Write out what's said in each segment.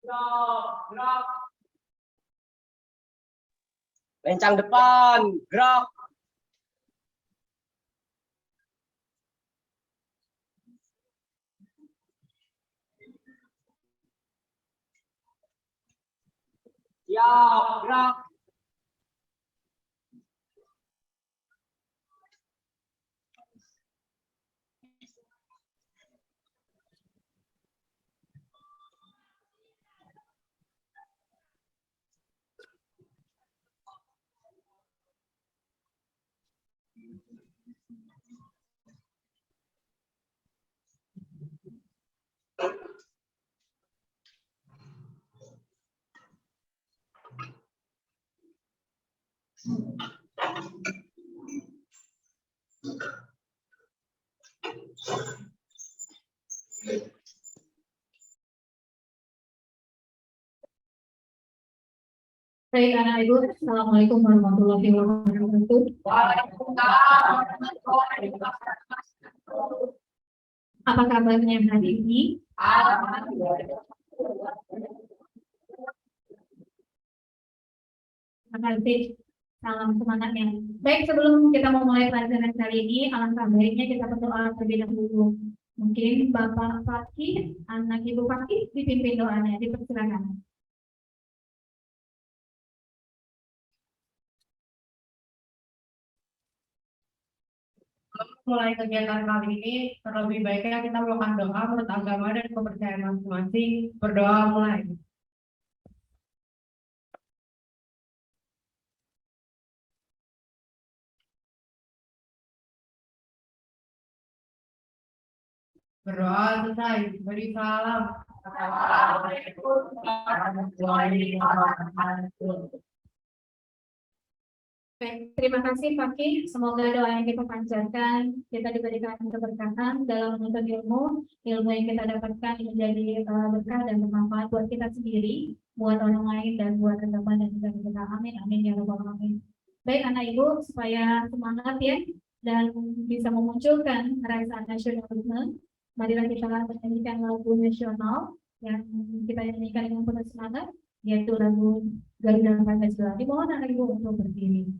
Gerak. Lencang depan, gerak. Siap, gerak. Baik, anak ibu, assalamualaikum warahmatullahi wabarakatuh. Apa kabarnya hari ini? Terima kasih. Salam semangat ya. Baik, sebelum kita memulai pelajaran kali ini, alangkah baiknya kita berdoa terlebih dahulu. Mungkin Bapak Fakih, anak Ibu Fakih dipimpin doanya, dipersilakan. Mulai kegiatan kali ini, terlebih baiknya kita melakukan doa menurut agama dan kepercayaan masing-masing. Berdoa mulai. Berdoa selesai. Beri salam. Assalamualaikum warahmatullahi wabarakatuh. Baik, terima kasih Fakih. Semoga doa yang kita panjatkan, kita diberikan keberkahan dalam menuntut ilmu yang kita dapatkan menjadi berkah dan bermanfaat buat kita sendiri, buat orang lain, dan buat teman dan juga kita. Amin, amin ya rabbal alamin. Baik anak ibu, supaya semangat ya dan bisa memunculkan rasa nasionalisme, marilah kita menyanyikan lagu nasional yang kita nyanyikan dengan penuh semangat, yaitu lagu Garuda Pancasila. Dimohon anak ibu untuk berdiri.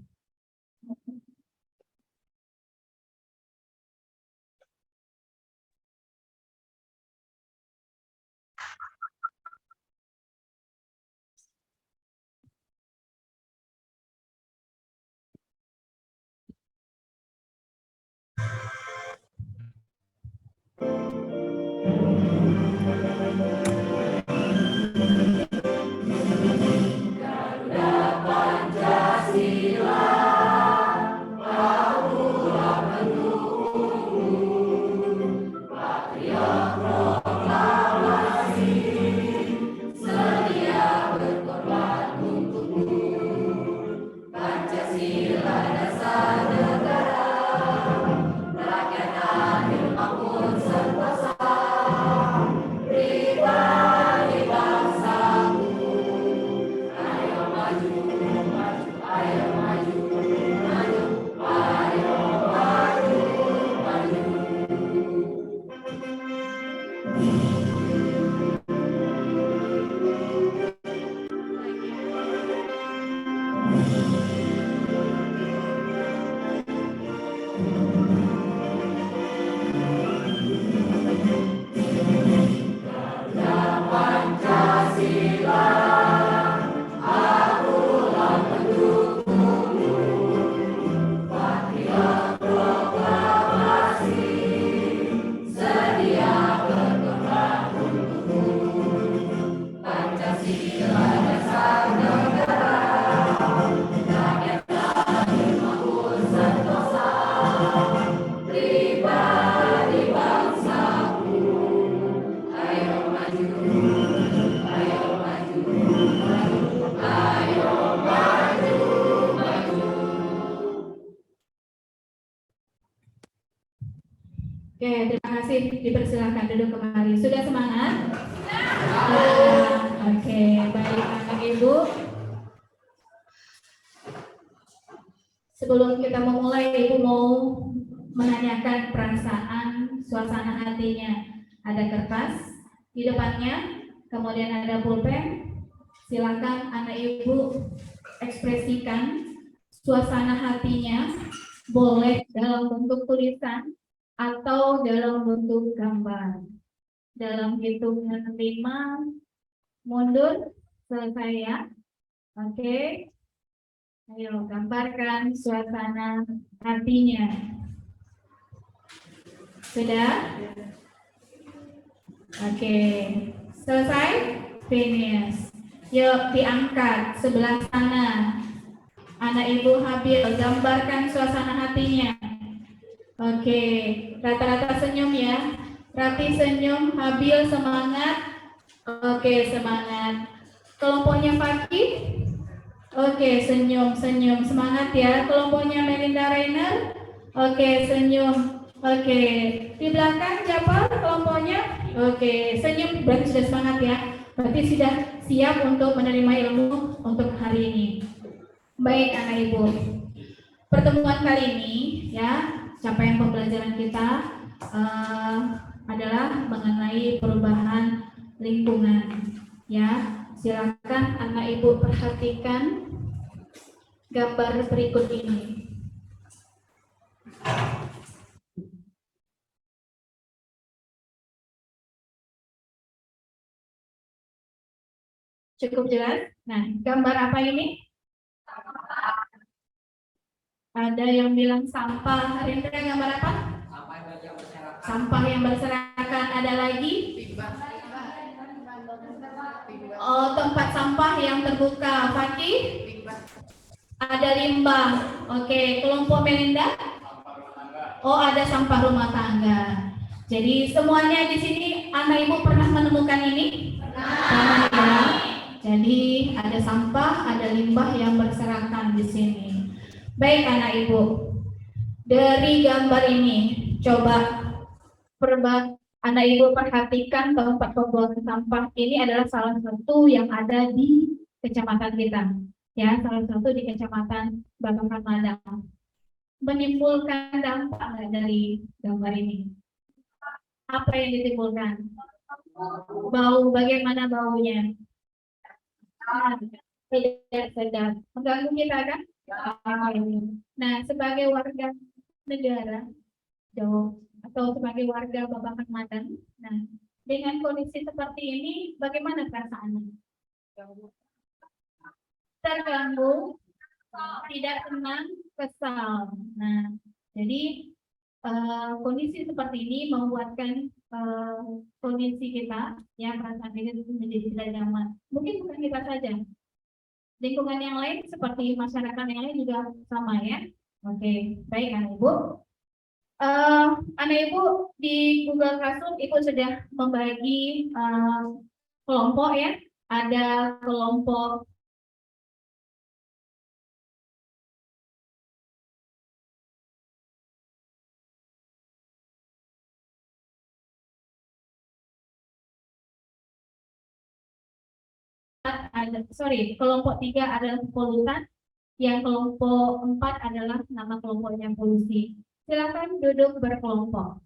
Oke, terima kasih. Dipersilakan duduk kembali. Sudah semangat? Oke, baik anak ibu. Sebelum kita memulai, ibu mau menanyakan perasaan, suasana hatinya. Ada kertas di depannya, kemudian ada pulpen. Silakan anak ibu ekspresikan suasana hatinya, boleh dalam bentuk tulisan atau dalam bentuk gambar. Dalam hitungan 5, mundur, selesai ya. Oke. Ayo gambarkan suasana hatinya. Sudah? Oke. Selesai? Finish. Yuk diangkat sebelah sana. Anak ibu Habil, gambarkan suasana hatinya. Oke, rata-rata senyum ya. Rati senyum, Habil semangat. Oke, semangat. Kelompoknya Fakih. Oke, senyum, semangat ya. Kelompoknya Melinda Rainer. Oke, senyum. Oke, di belakang siapa kelompoknya? Oke, senyum, berarti sudah semangat ya. Berarti sudah siap untuk menerima ilmu untuk hari ini. Baik anak ibu, pertemuan kali ini ya, capaian pembelajaran kita adalah mengenai perubahan lingkungan. Ya, silakan anak ibu perhatikan gambar berikut ini. Cukup jelas? Nah, gambar apa ini? Ada yang bilang sampah. Rindra, gambar apa? Sampah yang berserakan. Ada lagi? Oh, tempat sampah yang terbuka. Fakih? Ada limbah. Oke, kelompok Melinda? Oh, ada sampah rumah tangga. Jadi semuanya di sini anak ibu pernah menemukan ini? Pernah ya. Jadi ada sampah, ada limbah yang berserakan di sini. Baik anak ibu, dari gambar ini coba anak ibu perhatikan tempat pembuangan sampah ini adalah salah satu yang ada di kecamatan kita, ya, salah satu di kecamatan Babakan Madang. Menimbulkan dampak nggak dari gambar ini? Apa yang ditimbulkan? Bau, bagaimana baunya? Tidak sedap, mengganggu kita kan? Nah, sebagai warga negara Jawa atau sebagai warga Babakan Madang, nah dengan kondisi seperti ini, bagaimana perasaannya? Terganggu, tidak senang, kesal. Nah, jadi kondisi seperti ini membuatkan kondisi kita, ya, perasaan negatif menjadi tidak nyaman. Mungkin bukan kita saja, lingkungan yang lain seperti masyarakat yang lain juga sama ya. Oke, baik anak ibu. Anak ibu di Google Classroom ibu sudah membagi kelompok ya. Ada kelompok kelompok 3 adalah polutan, yang kelompok 4 adalah nama kelompoknya polusi. Silakan duduk berkelompok.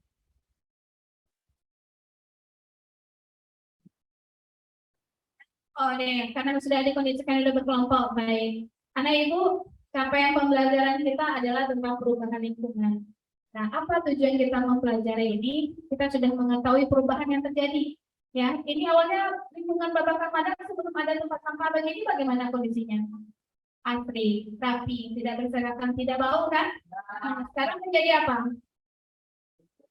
Oh deh, karena sudah dikondisikan duduk berkelompok, baik. Anak ibu, capaian pembelajaran kita adalah tentang perubahan lingkungan. Nah, apa tujuan kita mempelajari ini? Kita sudah mengetahui perubahan yang terjadi. Ya, ini awalnya lingkungan Babakan Madang sebelum ada tempat sampah begini, bagaimana kondisinya? Asri, rapi, tidak berserakan, tidak bau kan? Nah, sekarang menjadi apa?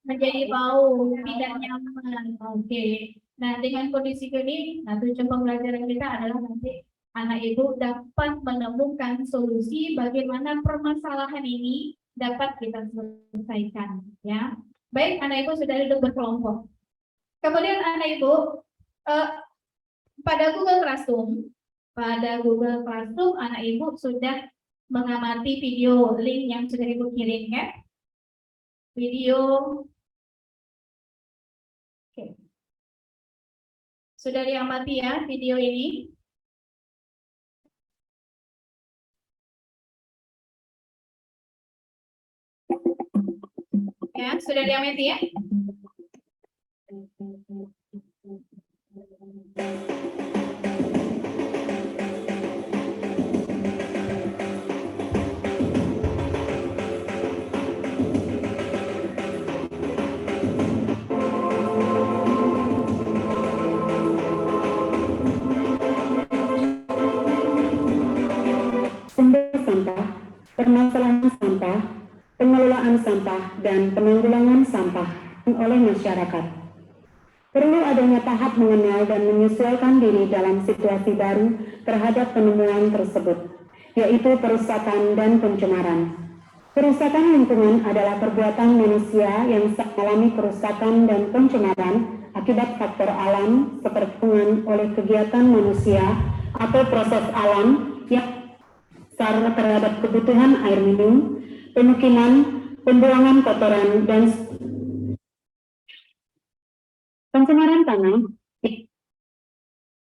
Menjadi bau, tidak nyaman. Oke. Nah, dengan kondisi ini, nah tujuan pembelajaran kita adalah nanti anak ibu dapat menemukan solusi bagaimana permasalahan ini dapat kita selesaikan. Ya, baik, anak ibu sudah duduk berkelompok. Kemudian anak ibu pada Google Classroom, anak ibu sudah mengamati video link yang sudah ibu kirim ya. Video, oke. Sudah diamati ya video ini. Ya, sudah diamati ya. permasalahan sampah, pengelolaan sampah, dan penanggulangan sampah oleh masyarakat. Perlu adanya tahap mengenal dan menyesuaikan diri dalam situasi baru terhadap penemuan tersebut, yaitu perusakan dan pencemaran. Kerusakan lingkungan adalah perbuatan manusia yang mengalami kerusakan dan pencemaran akibat faktor alam seperti oleh kegiatan manusia atau proses alam yang besar terhadap kebutuhan air minum, pemukiman, pembuangan kotoran, dan pencemaran tanah.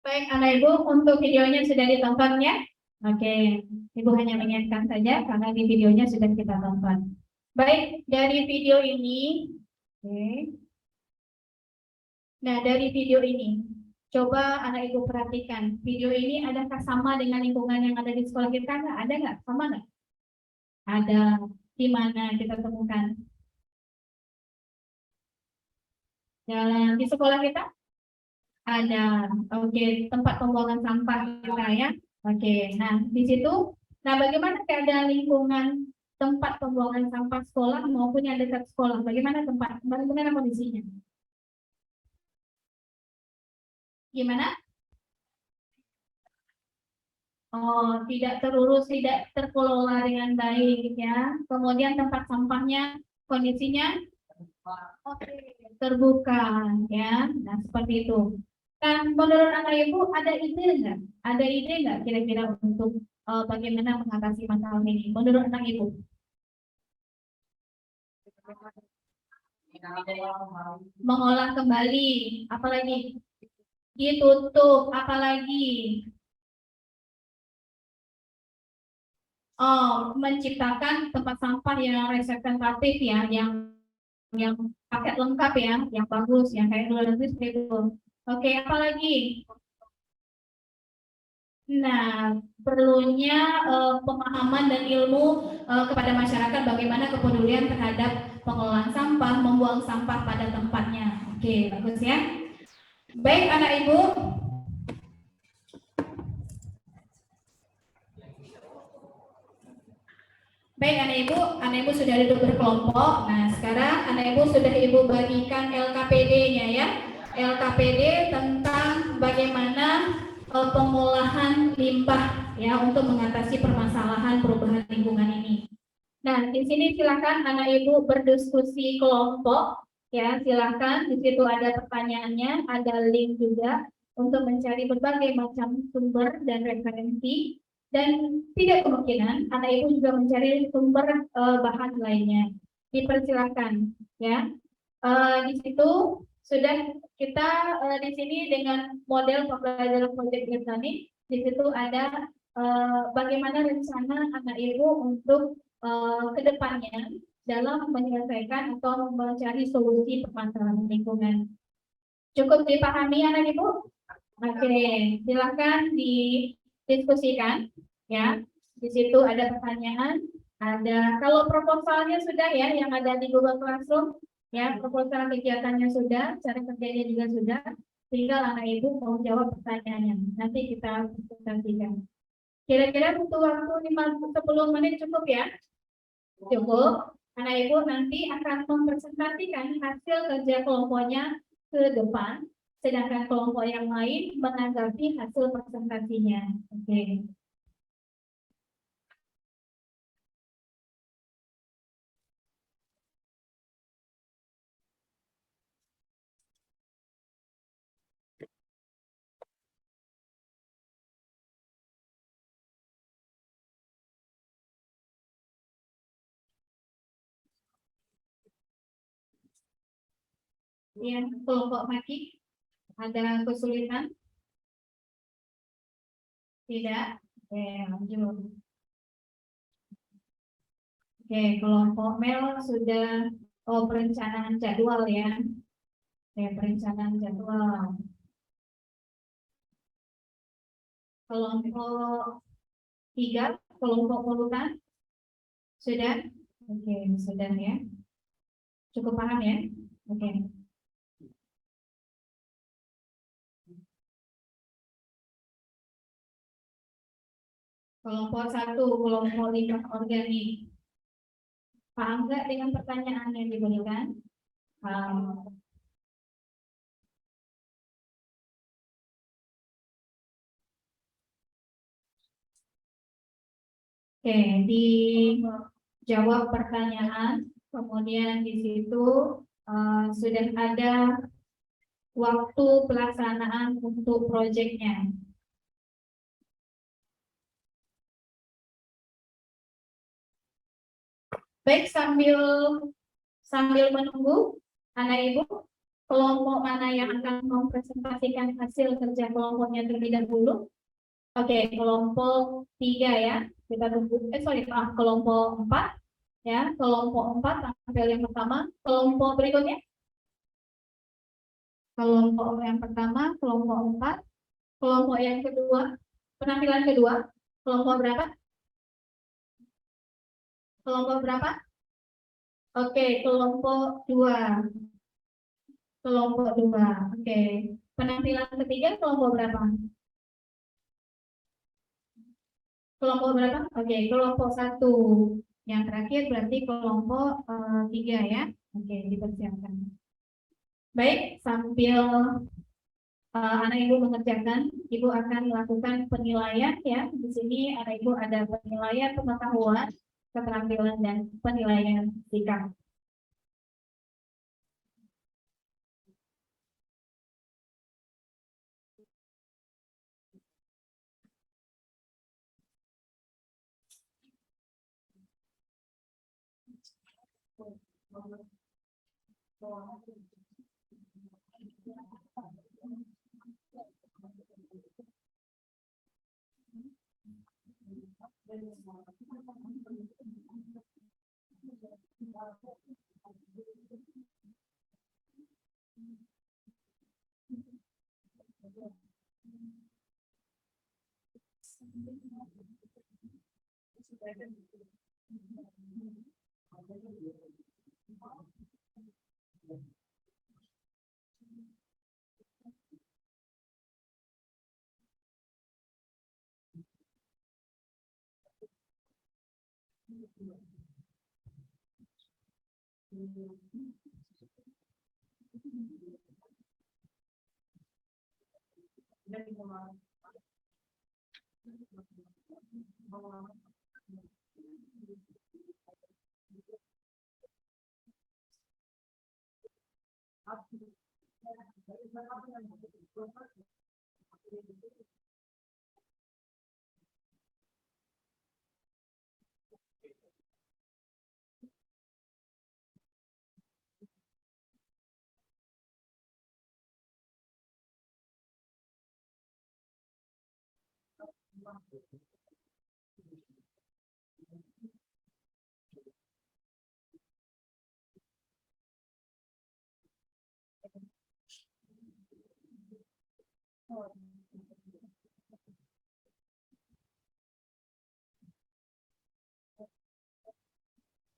Baik, anak ibu, untuk videonya sudah ditonton ya? Oke, ibu hanya mengingatkan saja karena di videonya sudah kita tonton. Baik, dari video ini, oke. Nah, dari video ini, coba anak ibu perhatikan, video ini adakah sama dengan lingkungan yang ada di sekolah kita? Nggak? Ada nggak? Sama nggak? Ada. Di mana kita temukan? Di sekolah kita? Ada. Oke, tempat pembuangan sampah kita ya. Oke, nah di situ, nah bagaimana keadaan lingkungan tempat pembuangan sampah sekolah maupun yang dekat sekolah? Bagaimana kondisinya? Gimana? Oh, tidak terurus, tidak terkelola dengan baik ya. Kemudian tempat sampahnya kondisinya oke, terbuka ya. Nah, seperti itu. Kan menurut anak ibu ada ide nggak? Ada ide nggak kira-kira untuk bagaimana mengatasi masalah ini? Menurut anak ibu? Mengolah kembali, apalagi ditutup, apalagi menciptakan tempat sampah yang representatif ya, yang paket lengkap ya, yang bagus, yang kayak luar negeri seperti itu. Oke, apalagi? Nah, perlunya pemahaman dan ilmu kepada masyarakat bagaimana kepedulian terhadap pengelolaan sampah, membuang sampah pada tempatnya. Oke, bagus ya. Baik, anak ibu. Baik, anak ibu sudah duduk berkelompok. Nah, sekarang anak ibu sudah ibu bagikan LKPD-nya ya. LKPD tentang bagaimana pengolahan limbah ya untuk mengatasi permasalahan perubahan lingkungan ini. Nah, di sini silakan anak ibu berdiskusi kelompok ya, silakan. Di situ ada pertanyaannya, ada link juga untuk mencari berbagai macam sumber dan referensi. Dan tidak kemungkinan anak ibu juga mencari sumber bahan lainnya. Dipersilakan ya. Di situ sudah kita di sini dengan model pembelajaran proyek Irtani. Di situ ada bagaimana rencana anak ibu untuk kedepannya dalam menyelesaikan atau mencari solusi permasalahan lingkungan. Cukup dipahami anak ibu? Oke, silakan didiskusikan ya. Di situ ada pertanyaan, ada kalau proposalnya sudah ya yang ada di Google Classroom ya, proposal kegiatannya sudah, cara kerjanya juga sudah, tinggal anak ibu mau jawab pertanyaannya. Nanti kita presentasikan. Kira-kira butuh waktu 5-10 menit cukup ya? Cukup. Anak ibu nanti akan mempresentasikan hasil kerja kelompoknya ke depan, sedangkan kelompok yang lain menanggapi hasil presentasinya. Oke. Ya, kelompok maki ada kesulitan? Tidak. Oke, lanjut. Oke, kelompok Mel sudah perencanaan jadwal ya. Oke, perencanaan jadwal. Kelompok 3, kelompok polutan sudah? Oke, sudah ya. Cukup paham ya? Oke. Kelompok 1, kelompok limbah organik. Paham nggak dengan pertanyaan yang diberikan? Oke, dijawab pertanyaan, kemudian di situ sudah ada waktu pelaksanaan untuk proyeknya. Baik, sambil menunggu, anak ibu, kelompok mana yang akan mempresentasikan hasil kerja kelompoknya terlebih dahulu? Oke, kelompok 3 ya. Kita tunggu. Kelompok 4 ya. Kelompok 4 tampil yang pertama. Kelompok berikutnya. Kelompok yang pertama, kelompok 4. Kelompok yang kedua, penampilan kedua. Kelompok berapa? Kelompok berapa? Oke, kelompok 2. Kelompok 2. Oke. Penampilan ketiga kelompok berapa? Kelompok berapa? Oke, kelompok 1. Yang terakhir berarti kelompok 3 ya. Oke, dipersiapkan. Baik, sambil anak ibu mengerjakan, ibu akan melakukan penilaian ya. Di sini anak ibu ada penilaian pengetahuan, keterampilan, dan penilaian sikap.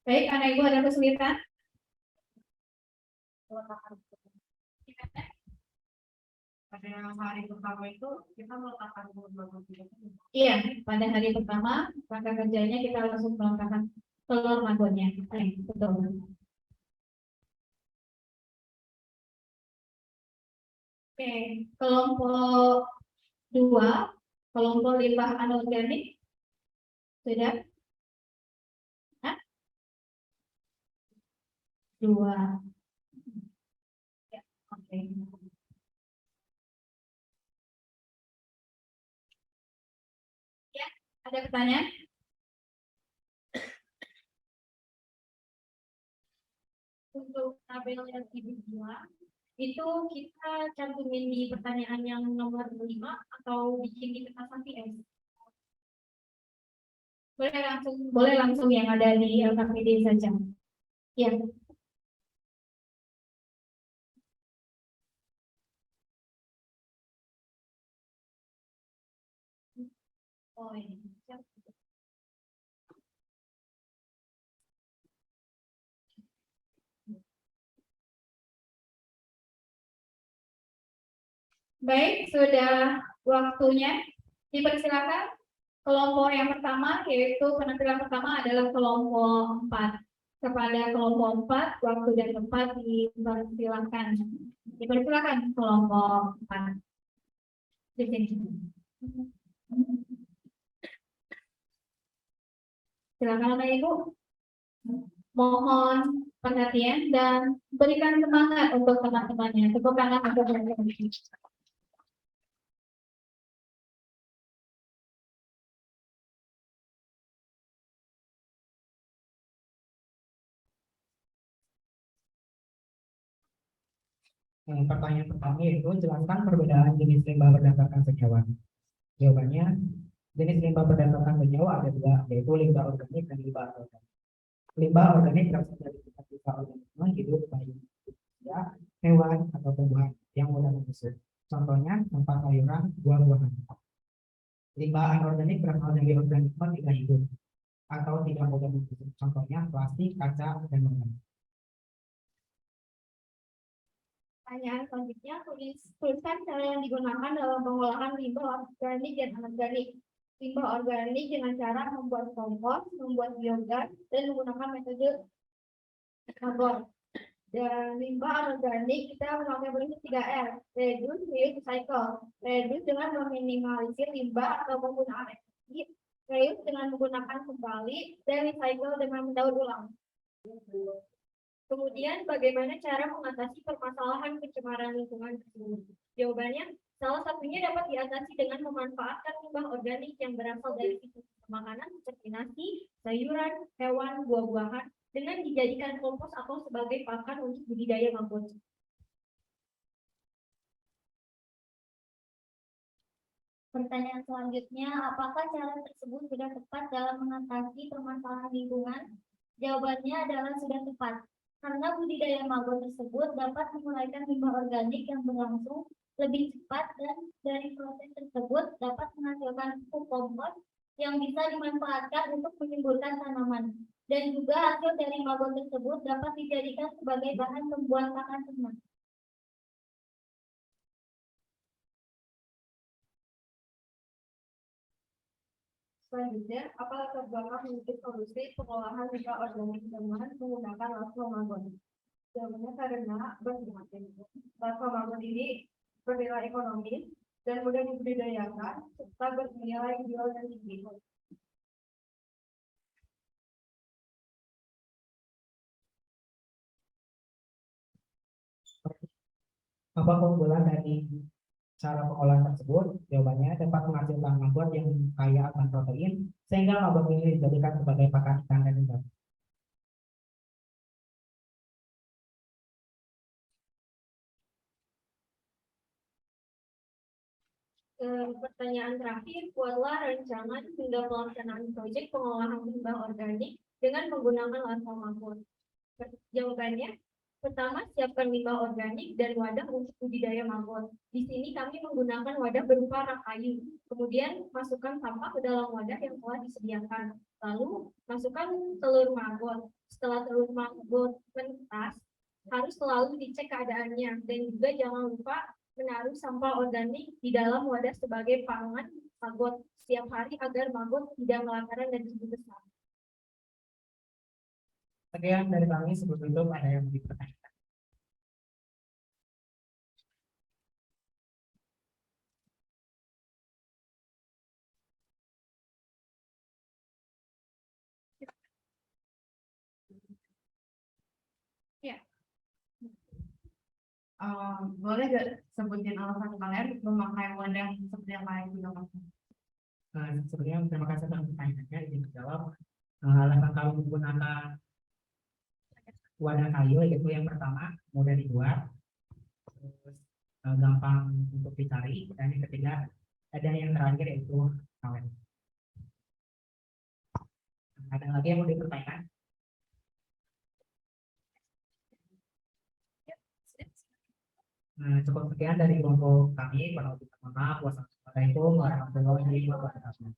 Baik, anak ibu ada kesulitan? Pada hari pertama itu kita meletakkan telur. Iya, pada hari pertama langkah kerjanya kita langsung meletakkan telur magonnya. Betul. Oke, kelompok 2, kelompok limbah anorganik sudah? Hah? 2. Ya, oke. Ya, ada pertanyaan? Untuk tabel yang dibuat itu kita cantumin di pertanyaan yang nomor 5 atau bikin di kertas APS? Boleh langsung yang ada di LKPD saja. Ya. Oh, ini. Baik, sudah waktunya. Dipersilakan Kelompok yang pertama yaitu penampilan pertama adalah kelompok 4. Kepada kelompok 4, waktu dan tempat dipersilakan. Dipersilakan kelompok 4. Di sini. Silakan Bapak Ibu. Mohon perhatian dan berikan semangat untuk teman-temannya. Tepuk tangan untuk mereka. Pertanyaan pertama yaitu jelaskan perbedaan jenis limbah berdasarkan senyawa. Jawabannya, jenis limbah berdasarkan senyawa ada dua, yaitu limbah organik dan limbah anorganik. Limbah organik berasal dari sisa organisme hidup baik manusia, hewan, atau tumbuhan yang mudah membusuk. Contohnya, sampah sayuran, buah-buahan. Limbah anorganik berasal dari organisme tidak hidup atau tidak mudah membusuk. Contohnya, plastik, kaca, dan logam. Pertanyaan selanjutnya, tuliskan cara yang digunakan dalam pengolahan limbah organik dan anorganik. Limbah organik dengan cara membuat kompos, membuat biogas, dan menggunakan metode karbon. Dan limbah anorganik kita memakai prinsip 3R, reduce, reuse, recycle. Reduce dengan meminimalisir limbah atau penggunaan energi, reuse dengan menggunakan kembali, dan recycle dengan mendaur ulang. Kemudian, bagaimana cara mengatasi permasalahan pencemaran lingkungan tersebut? Jawabannya, salah satunya dapat diatasi dengan memanfaatkan limbah organik yang berasal dari sisa makanan seperti nasi, sayuran, hewan, buah-buahan, dengan dijadikan kompos atau sebagai pakan untuk budidaya mamut. Pertanyaan selanjutnya, apakah cara tersebut sudah tepat dalam mengatasi permasalahan lingkungan? Jawabannya adalah sudah tepat. Karena budidaya maggot tersebut dapat menguraikan limbah organik yang berlangsung lebih cepat dan dari proses tersebut dapat menghasilkan pupuk kompos yang bisa dimanfaatkan untuk menyuburkan tanaman. Dan juga hasil dari maggot tersebut dapat dijadikan sebagai bahan pembuat pakan ternak. Selanjutnya, apakah terbakar memiliki solusi pengolahan limbah organik dengan menggunakan larva maggot? Jawabannya karena bermacam. Larva maggot ini bernilai ekonomis dan mudah dibudidayakan serta bernilai jual yang tinggi. Apa keunggulan dari cara pengolahan tersebut? Jawabannya dapat menghasilkan maggot yang kaya akan protein, sehingga maggot ini dijadikan sebagai pakan ikan dan ikan. Pertanyaan terakhir, buatlah rancangan hingga pelaksanaan proyek pengolahan limbah organik dengan menggunakan larva maggot. Jawabannya, pertama, siapkan limbah organik dan wadah untuk budidaya maggot. Di sini kami menggunakan wadah berupa rak kayu. Kemudian masukkan sampah ke dalam wadah yang telah disediakan. Lalu masukkan telur maggot. Setelah telur maggot menetas, harus selalu dicek keadaannya dan juga jangan lupa menaruh sampah organik di dalam wadah sebagai pangan maggot setiap hari agar maggot tidak melaparan dan tumbuh besar. Sekian dari kami, sebelum itu ada yang dipertanyakan. Ya. Boleh gak sebutin alasan kalian memakai wadah seperti yang lain juga Mas? Sebelumnya terima kasih atas pertanyaannya. Izin menjawab. Alasan kami menggunakan wadah kayu itu yang pertama mudah dibuat, terus gampang untuk dicari, dan yang ketiga ada yang terakhir yaitu awet. Ada lagi yang mau dipertanyakan? Cukup sekian dari kelompok kami. Kalau kita mohon maaf. Wassalamualaikum warahmatullahi wabarakatuh.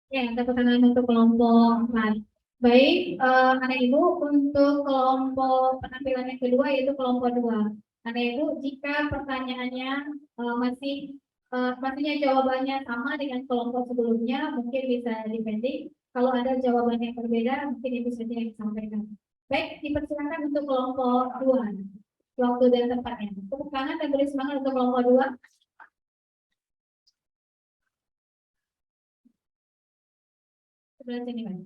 Ya, tepuk tangan untuk kelompok 4. Baik, anak ibu, untuk kelompok penampilan yang kedua yaitu kelompok 2. Karena itu jika pertanyaannya pastinya jawabannya sama dengan kelompok sebelumnya, mungkin bisa dipending. Kalau ada jawaban yang berbeda, mungkin itu saja yang disampaikan. Baik, dipersilakan untuk kelompok 2. Waktu dan tempatnya. Tepuk tangan dan beri semangat untuk kelompok 2. Sebelah sini, Pak.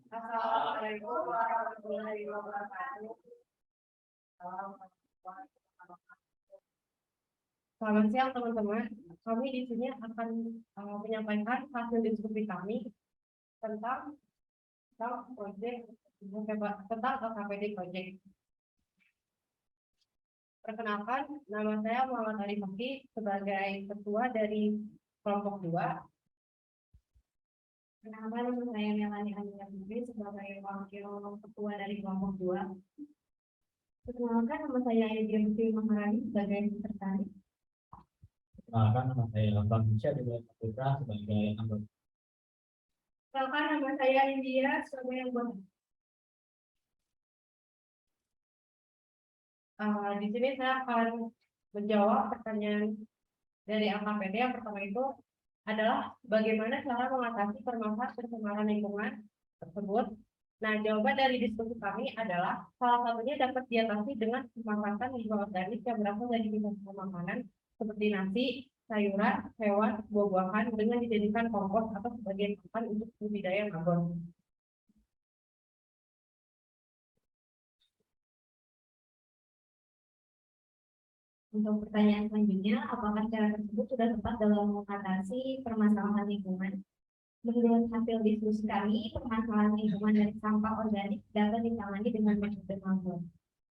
Assalamualaikum warahmatullahi wabarakatuh. Selamat siang teman-teman. Kami di sini akan menyampaikan hasil diskusi kami tentang proyek tentang LKPD proyek. Perkenalkan, nama saya Muhammad Ali Fakih sebagai ketua dari kelompok 2. Perkenalkan, saya Melani Ania Putri sebagai wakil ketua dari kelompok 2. Perkenalkan, nama saya Edrian Putri Maharani sebagai sekretaris. Perkenalkan, nama saya Lambang Misha di Wilayah Putra sebagai anggota. Perkenalkan, nama saya India sebagai anggota. Di sini saya akan menjawab pertanyaan dari LKPD. Yang pertama itu adalah bagaimana cara mengatasi permasalahan pencemaran lingkungan tersebut. Nah, jawaban dari diskusi kami adalah salah satunya dapat diatasi dengan pemanfaatan limbah organik yang berasal dari limbah makanan seperti nasi, sayuran, hewan, buah-buahan dengan dijadikan kompos atau sebagai pakan untuk budidaya maggot. Untuk pertanyaan selanjutnya, apakah cara tersebut sudah tepat dalam mengatasi permasalahan lingkungan? Menurut hasil diskusi kami, permasalahan lingkungan dari sampah organik dapat ditangani dengan metode maggot.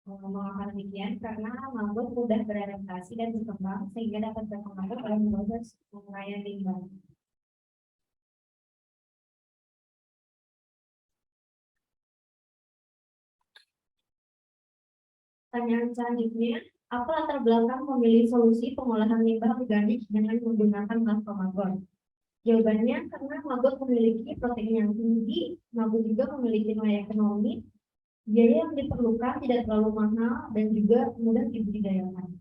Mengapa demikian? Karena maggot mudah beradaptasi dan berkembang sehingga dapat berpengaruh dalam proses penguraian limbah. Pertanyaan selanjutnya, apa latar belakang memilih solusi pengolahan limbah organik dengan menggunakan plasma maggot? Jawabannya karena maggot memiliki protein yang tinggi, maggot juga memiliki nilai ekonomi, biaya yang diperlukan tidak terlalu mahal dan juga mudah dibudidayakan.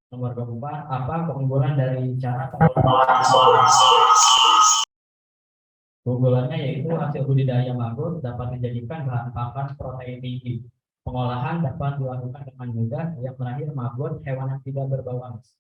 Nomor keempat, apa keunggulan dari cara keunggulannya yaitu hasil budidaya maggot dapat dijadikan bahan pakan protein tinggi. Pengolahan dapat dilakukan dengan mudah yang terakhir maggot hewan yang tidak berbau amis.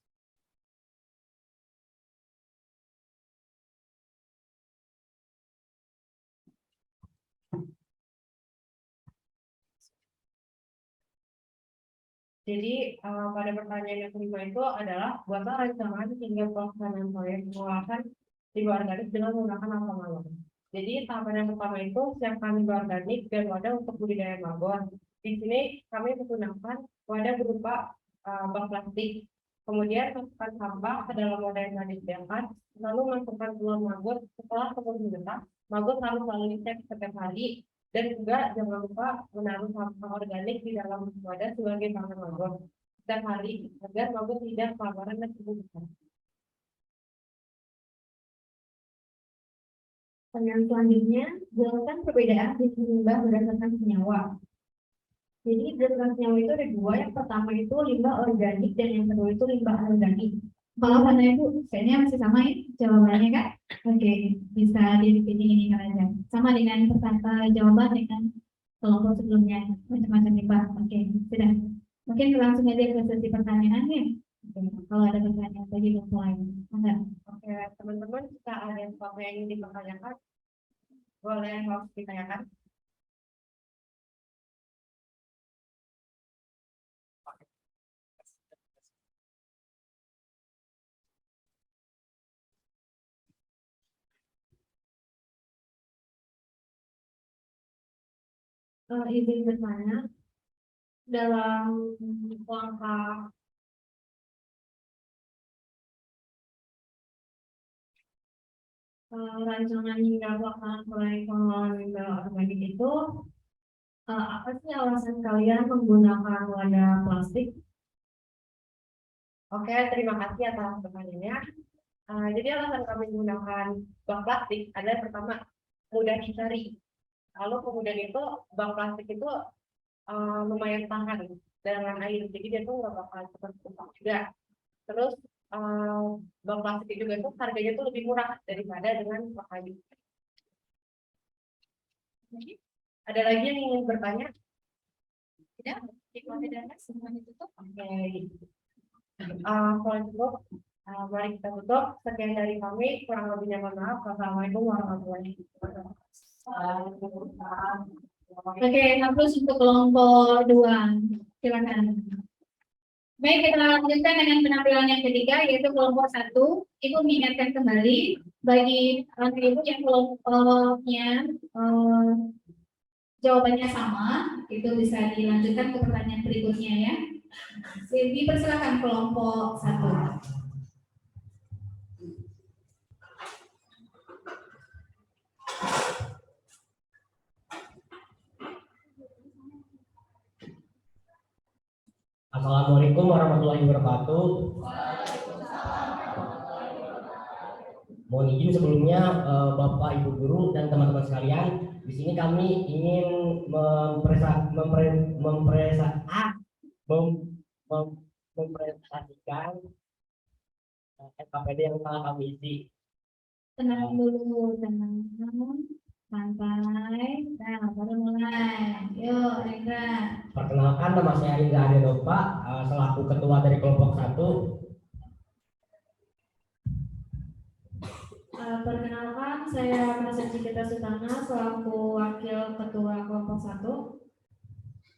Jadi pada pertanyaan yang kelima itu adalah buatlah rancangan hingga pelaksanaan proyek pengolahan limbah organik dengan menggunakan alfa maggot. Jadi tahapan yang pertama itu siapkan limbah organik dan wadah untuk budidaya maggot. Di sini kami menggunakan wadah berupa bak plastik. Kemudian masukkan sampah ke dalam wadah yang telah disediakan, lalu masukkan telur maggot. Setelah telur menetap, maggot harus selalu dicek setiap hari. Dan juga jangan lupa menaruh sampah organik di dalam wadah sebagai pakan maggot setiap hari agar maggot tidak kelaparan dan kebutuhan. Pertanyaan selanjutnya, jelaskan perbedaan jenis limbah berdasarkan senyawa. Jadi berdasarkan senyawa itu ada dua. Yang pertama itu limbah organik dan yang kedua itu limbah anorganik. Kalau Anda Ibu, kayaknya masih sama ya jawabannya Kak? Oke, bisa ini aja. Sama dengan jawaban dengan kelompok sebelumnya, macam-macam limbah. Oke, sudah. Mungkin langsung aja ke sesi pertanyaannya. Oke, kalau ada pertanyaan lagi mulai. Enggak. Oke, teman-teman, jika ada sesuatu yang ingin dipertanyakan, boleh langsung ditanyakan. Izin bertanya, dalam langkah rancangan hingga pelaksanaan proyek pengelolaan limbah organik itu, apa sih alasan kalian menggunakan wadah plastik? Oke, terima kasih atas pertanyaannya. Jadi alasan kami menggunakan bank plastik adalah pertama mudah dicari. Lalu kemudian itu bank plastik itu lumayan tahan dengan air, jadi dia tuh nggak bakal cepat rusak juga. Terus bank plastik juga tuh harganya tuh lebih murah daripada dengan kayu. Ada lagi yang ingin bertanya? Tidak, tidak, semuanya tutup. Oke. Kalau cukup, mari kita tutup. Sekian dari kami, kurang lebihnya mohon maaf. Wassalamualaikum warahmatullahi wabarakatuh. Oke, terus untuk kelompok 2, silakan. Baik, kita lanjutkan dengan penampilan yang ketiga, yaitu kelompok 1. Ibu mengingatkan kembali bagi ibu yang kelompoknya jawabannya sama, itu bisa dilanjutkan ke pertanyaan berikutnya ya. Dipersilakan kelompok 1. Assalamualaikum warahmatullahi wabarakatuh. Mohon izin sebelumnya Bapak Ibu guru dan teman-teman sekalian, di sini kami ingin mempresentasikan SKPD yang telah kami isi. Tenang dulu, tenang, santai. Nah, baru mulai. Yuk, Indra. Perkenalkan, nama saya Indra Adenova, selaku ketua dari kelompok 1. Perkenalkan, saya Prasetya Cipta Sutana, selaku wakil ketua kelompok 1.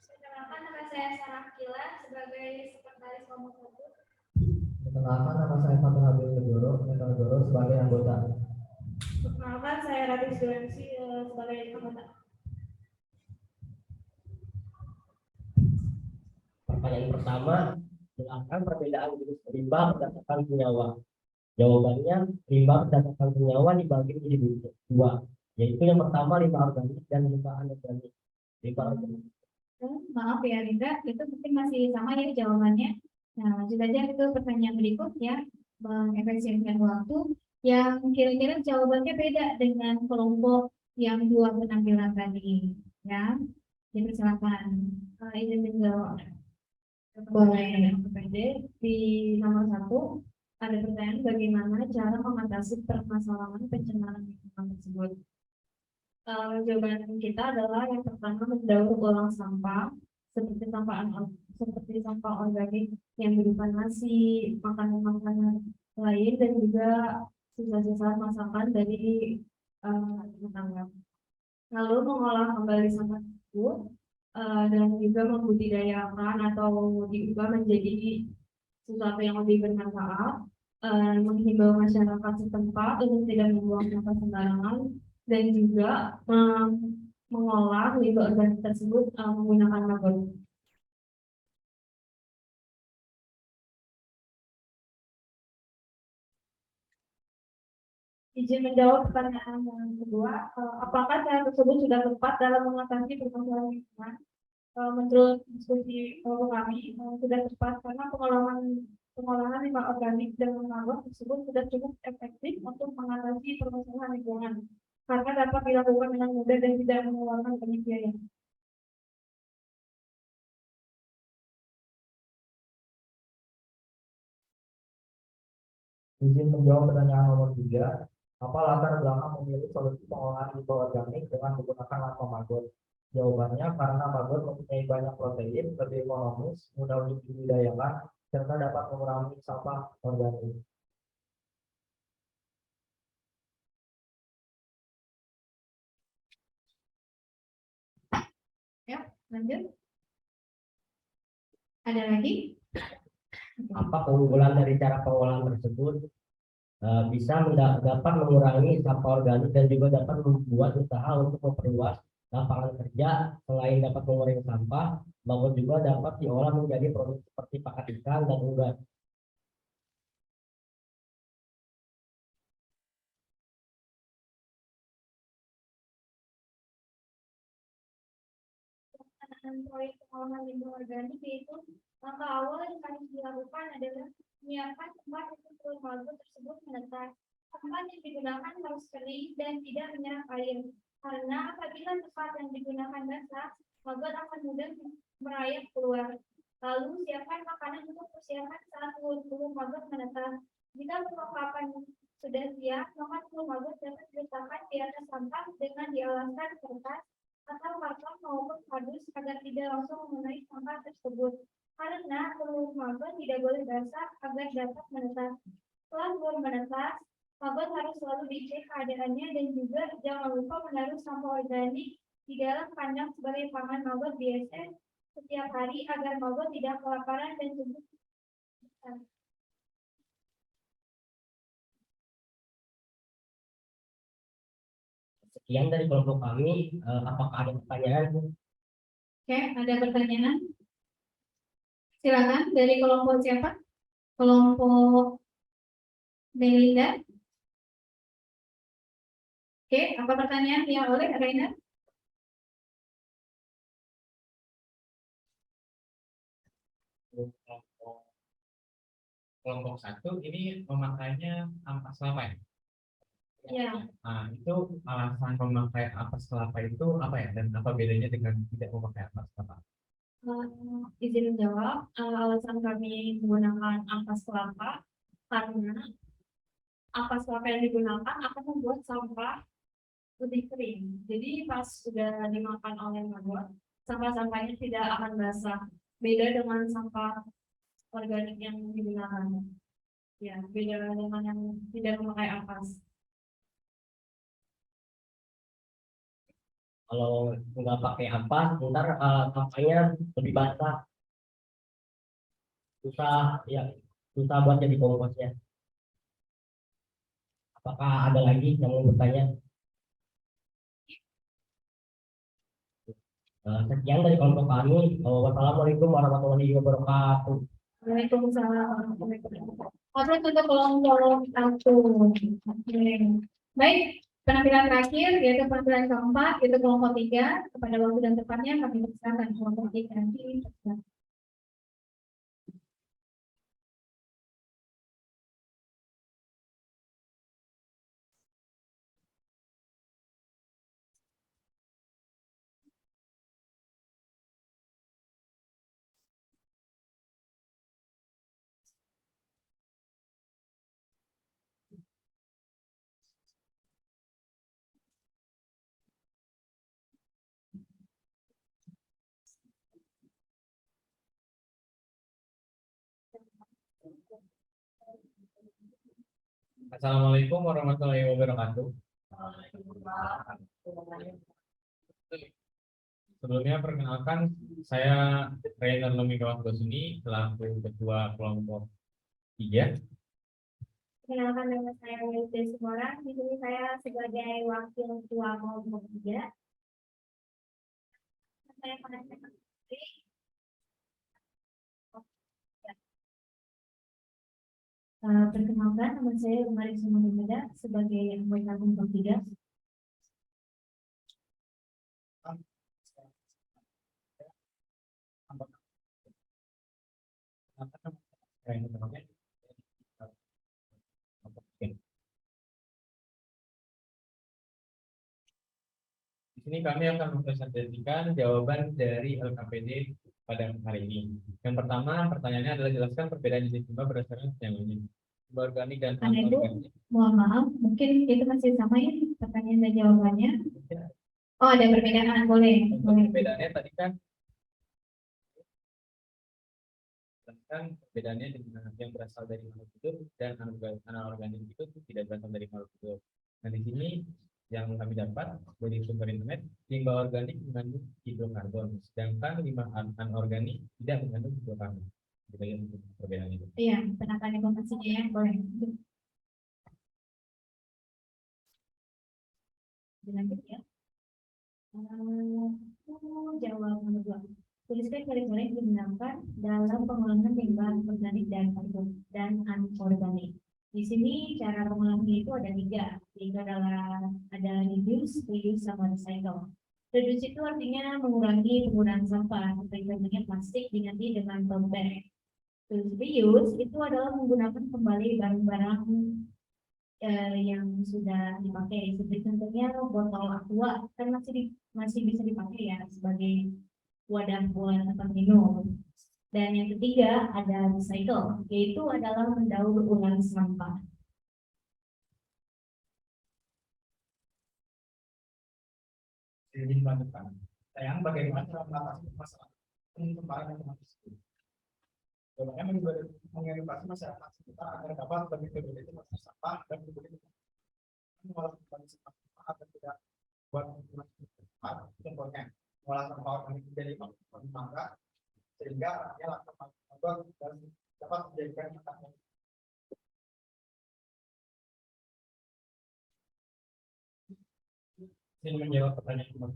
Perkenalkan, nama saya Sarah Kila, sebagai sekretaris kelompok 1. Perkenalkan, nama saya Fatul Habib Negoro sebagai anggota. Perkenalkan, saya Ratis Gulensi sebagai anggota. Pertanyaan pertama, jelaskan perbedaan jenis limbah berdasarkan senyawa. Jawabannya, limbah berdasarkan senyawa dibagi menjadi 2, yaitu yang pertama limbah organik dan limbah anorganik. Limbah organik. Maaf ya Indra, itu mungkin masih sama ya jawabannya. Nah, lanjut aja ke pertanyaan berikut ya, mengefisienkan waktu. Yang kira-kira jawabannya beda dengan kelompok yang 2 penampilan tadi ya. Jadi silakan izin menjawab. Boleh di nomor 1 ada pertanyaan bagaimana cara mengatasi permasalahan pencemaran lingkungan tersebut. Jawaban kita adalah yang pertama mendaur ulang sampah seperti sampah organik yang berupa nasi, makanan-makanan lain, dan juga sisa-sisa masakan dari tetangga. Lalu mengolah kembali sampah tersebut dan juga membudidayakan atau diubah menjadi sesuatu yang lebih bermanfaat, menghimbau masyarakat setempat untuk tidak membuang sampah sembarangan, dan juga mengolah limbah organik tersebut menggunakan maggot. Izin menjawab pertanyaan yang kedua, apakah cara tersebut sudah tepat dalam mengatasi permasalahan lingkungan? Menurut diskusi kami sudah tepat karena pengolahan limbah organik dengan maggot tersebut sudah cukup efektif untuk mengatasi permasalahan lingkungan karena dapat dilakukan dengan mudah dan tidak mengeluarkan banyak biaya. Izin menjawab pertanyaan nomor 3. Apa latar belakang memilih solusi pengolahan limbah organik dengan menggunakan lampu maggot? Jawabannya karena maggot mempunyai banyak protein, lebih ekonomis, mudah untuk dibudidayakan, serta dapat mengurangi sampah organik. Ya, lanjut. Ada lagi? Apa keunggulan dari cara pengolahan tersebut? Bisa dapat mengurangi sampah organik dan juga dapat membuat usaha untuk memperluas Lapangan kerja selain dapat mengurangi sampah, babon juga dapat diolah menjadi produk seperti pakan ikan dan udang. Pelaksanaan proyek pengolahan limbah organik yaitu langkah awal yang harus dilakukan adalah menyiapkan tempat untuk telur maggot tersebut menetas. Tempat yang digunakan harus kering dan tidak menyerap air, karena apabila tempat yang digunakan basah, maggot akan mudah merayap keluar. Lalu siapkan makanan untuk persiapan saat telur maggot menetas. Jika perlengkapan sudah siap, maka telur maggot dapat diletakkan di atas sampah dengan dialaskan kertas atau karton maupun kardus agar tidak langsung mengenai sampah tersebut. Karena telur maggot tidak boleh basah agar dapat menetas. Setelah telur menetas, maggot harus selalu dicek keadaannya dan juga jangan lupa menaruh sampah organik di dalam kandang sebagai pangan maggot BSF setiap hari agar maggot tidak kelaparan dan tumbuh. Sekian dari kelompok kami. Apakah ada pertanyaan? Oke, ada pertanyaan? Silakan dari kelompok siapa? Kelompok Belinda. Oke, apa pertanyaan yang oleh Reina? Kelompok 1 ini memakainya ampas kelapa ya? Ya. Nah, itu alasan memakai ampas kelapa itu apa ya? Dan apa bedanya dengan tidak memakai ampas kelapa? Izin menjawab, alasan kami menggunakan ampas kelapa karena ampas kelapa yang digunakan akan membuat sampah lebih kering. Jadi pas sudah dimakan oleh maggot, sampah-sampahnya tidak akan basah. Beda dengan sampah organik yang digunakan. Ya, beda dengan yang tidak memakai ampas. Kalau nggak pakai ampas, ntar sampahnya lebih basah. Susah, ya, susah buat jadi komposnya. Apakah ada lagi yang mau bertanya? Sekian dari kelompok kami. Wassalamualaikum warahmatullahi wabarakatuh. Waalaikumsalam. Oke, untuk kelompok 1. Baik, penampilan terakhir yaitu penampilan keempat yaitu kelompok 3. Kepada waktu dan tempatnya kami persilakan kelompok 3 nanti. Assalamualaikum warahmatullahi wabarakatuh. Sebelumnya perkenalkan, saya Rainer Lumigawat Gosuni selaku ketua kelompok 3. Kenalkan nama saya Wilda Sumora. Di sini saya sebagai wakil ketua kelompok 3. Saya menanyakan perkenalkan, nama saya Umari Sumanimeda sebagai anggota kelompok 3. Di sini kami akan mempresentasikan jawaban dari LKPD pada hari ini. Yang pertama, pertanyaannya adalah jelaskan perbedaan jenis limbah berdasarkan senyawa limbah organik dan anorganik. Mohon maaf, mungkin itu masih sama ya pertanyaan dan jawabannya. Oh, ada perbedaan, boleh. Perbedaannya tadi kan perbedaannya dengan yang berasal dari makhluk hidup dan anorganik itu tidak berasal dari makhluk hidup. Nah, di sini yang kami dapat dari sumber internet, limbah organik mengandung hidrokarbon, sedangkan limbah anorganik tidak mengandung hidrokarbon. Kita lihat perbedaan itu. Iya, penampilan informasinya ya, boleh. Dilanjut ya. Jawab nomor 2. Tuliskan cara-cara yang digunakan dalam pengolahan limbah organik dan anorganik. Di sini cara pengolahannya itu ada 3. Yaitu adalah ada reduce, reuse, sama recycle. Reduce itu artinya mengurangi penggunaan sampah, seperti contohnya plastik diganti dengan tote bag. Terus reuse itu adalah menggunakan kembali barang-barang yang sudah dipakai, seperti contohnya botol aqua kan masih bisa dipakai ya sebagai wadah buat tempat minum. Dan yang ketiga ada recycle, yaitu adalah mendaur ulang sampah. Jadi dilanjutkan. Sayang bagaimana cara mengatasi masalah penumpahan yang tersebut. Bagaimana mengedukasi masyarakat sekitar agar dapat lebih peduli masalah sampah dan peduli mengolah kembali sampah agar tidak buat tempat. Contohnya mengolah sampah organik menjadi mangga sehingga artinya langkah mangga dan dapat menjadikan makanan. Ingin menjawab pertanyaan nomor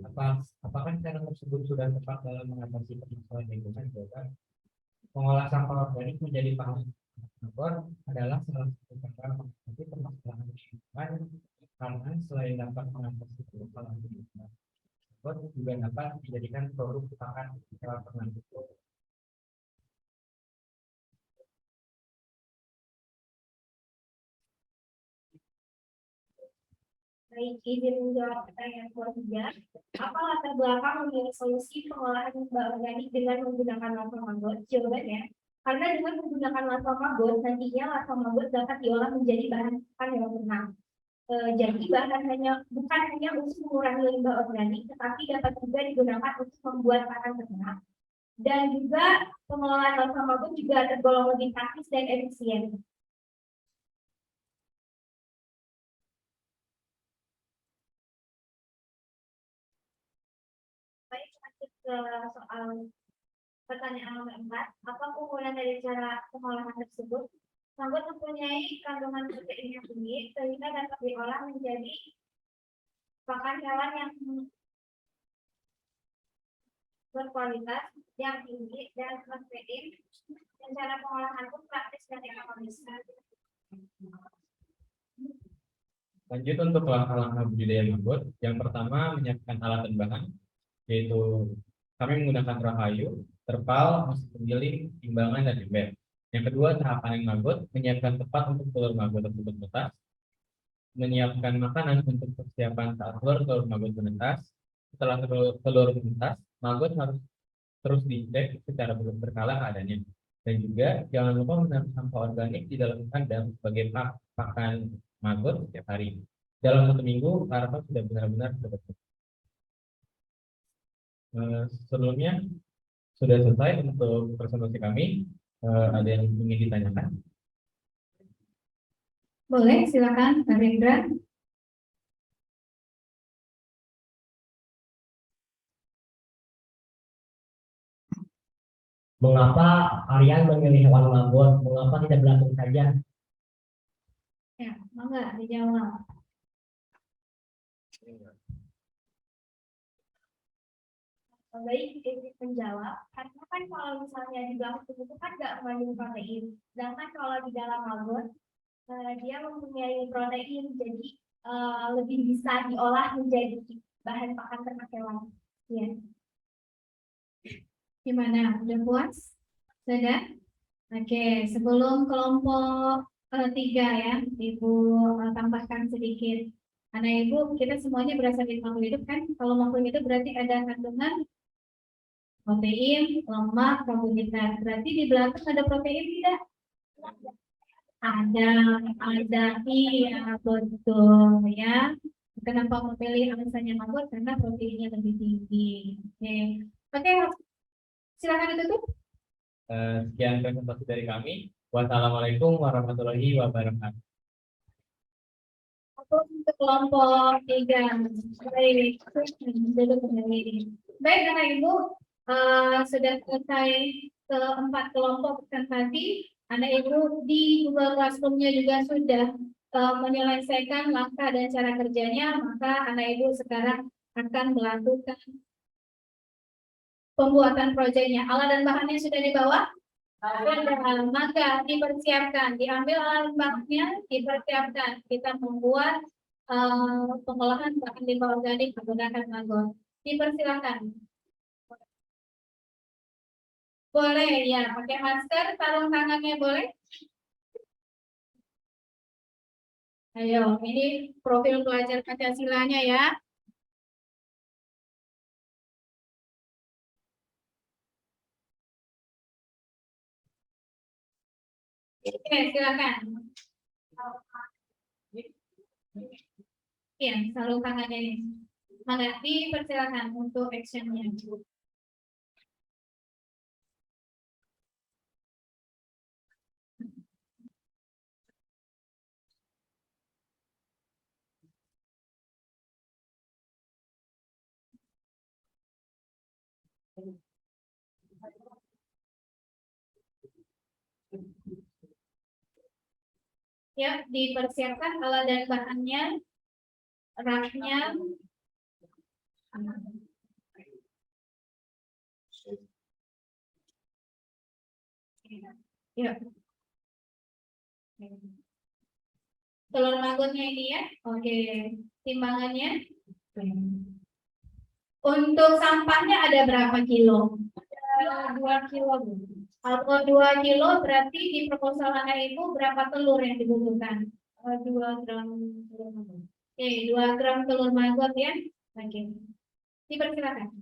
2. Apakah cara tersebut sudah tepat dalam mengatasi permasalahan lingkungan? Jawaban: mengolah sampah organik menjadi bahan bakar adalah salah satu cara mengatasi permasalahan lingkungan, karena selain dapat mengatasi permasalahan lingkungan, juga dapat dijadikan produk pakan secara permanen. Baik, izin menjawab pertanyaan ketiga. Apa latar belakang memilih solusi pengolahan limbah organik dengan menggunakan larva maggot? Jawabannya, karena dengan menggunakan larva maggot, nantinya larva maggot dapat diolah menjadi bahan pakan yang berenang. Jadi bukan hanya untuk mengurangi limbah organik, tetapi dapat juga digunakan untuk membuat pakan ternak. Dan juga pengelolaan larva maggot juga tergolong lebih praktis dan efisien. Soal pertanyaan nomor 4, apa keunggulan dari cara pengolahan tersebut? Maggot mempunyai kandungan protein yang tinggi sehingga dapat diolah menjadi pakan hewan yang berkualitas yang tinggi dan protein. Dan cara pengolahan pun praktis dan ekonomis. Lanjut untuk langkah-langkah budidaya maggot. Yang pertama, menyiapkan alat dan bahan, yaitu kami menggunakan rahayu, terpal, mesin penggiling, timbangan, dan ember. Yang kedua, tahap panen maggot, menyiapkan tempat untuk telur maggot tersebut menetas, menyiapkan makanan untuk persiapan saat telur maggot menetas. Setelah telur menetas, maggot harus terus dicek secara berkala keadaannya. Dan juga jangan lupa menaruh sampah organik di dalam kandang sebagai pakan maggot setiap hari. Dalam 1 minggu, larva sudah benar-benar terbentuk. Sebelumnya sudah selesai untuk presentasi kami. Ada yang ingin ditanyakan? Boleh, silakan, Pak Rendra. Mengapa Aryan memilih hewan maggot? Mengapa tidak belatung saja? Ya, mangga dijawab. Baik, izin menjawab. Karena kan kalau misalnya di belatung itu kan nggak mengandung protein. Sedangkan kalau di dalam maggot, dia mempunyai protein, jadi lebih bisa diolah menjadi bahan pakan ternak hewan. Ya. Gimana? Udah puas? Sudah? Oke, sebelum kelompok 3 ya, Ibu tambahkan sedikit. Karena Ibu, kita semuanya berasal dari makhluk hidup kan? Kalau makhluk hidup berarti ada kandungan protein, lemak, karbohidrat. Berarti di belakang ada protein tidak? Ada, iya betul ya. Kenapa memilih alasannya maggot? Karena proteinnya lebih tinggi. Oke, silakan ditutup. Sekian presentasi dari kami. Wassalamualaikum warahmatullahi wabarakatuh. Untuk kelompok 3, baik, duduk kembali. Baik, Bapak Ibu, sudah selesai ke-4 kelompok presentasi. Anak Ibu di Google Classroom-nya juga sudah menyelesaikan langkah dan cara kerjanya, maka anak Ibu sekarang akan melakukan pembuatan proyeknya. Alat dan bahannya sudah dibawa? Ada, maka dipersiapkan, diambil alat bahannya, dipersiapkan. Kita membuat pengolahan bahan limbah organik menggunakan maggot. Dipersilakan. Boleh ya, pakai masker, sarung tangannya boleh? Ayo, ini profil pelajar Pancasilanya ya. Oke, silakan. Iya, sarung tangannya ini. Maka dipersilakan untuk actionnya. Ya, dipersiapkan alat dan bahannya, raknya. Ya. Telur maggotnya ini ya. Oke, timbangannya. Untuk sampahnya ada berapa kilo? 2 kilo. Kalau 2 kilo berarti di proposal Anda itu berapa telur yang dibutuhkan? 2 gram telur maggot. Oke, 2 gram telur maggot ya. Oke. Dipersilakan.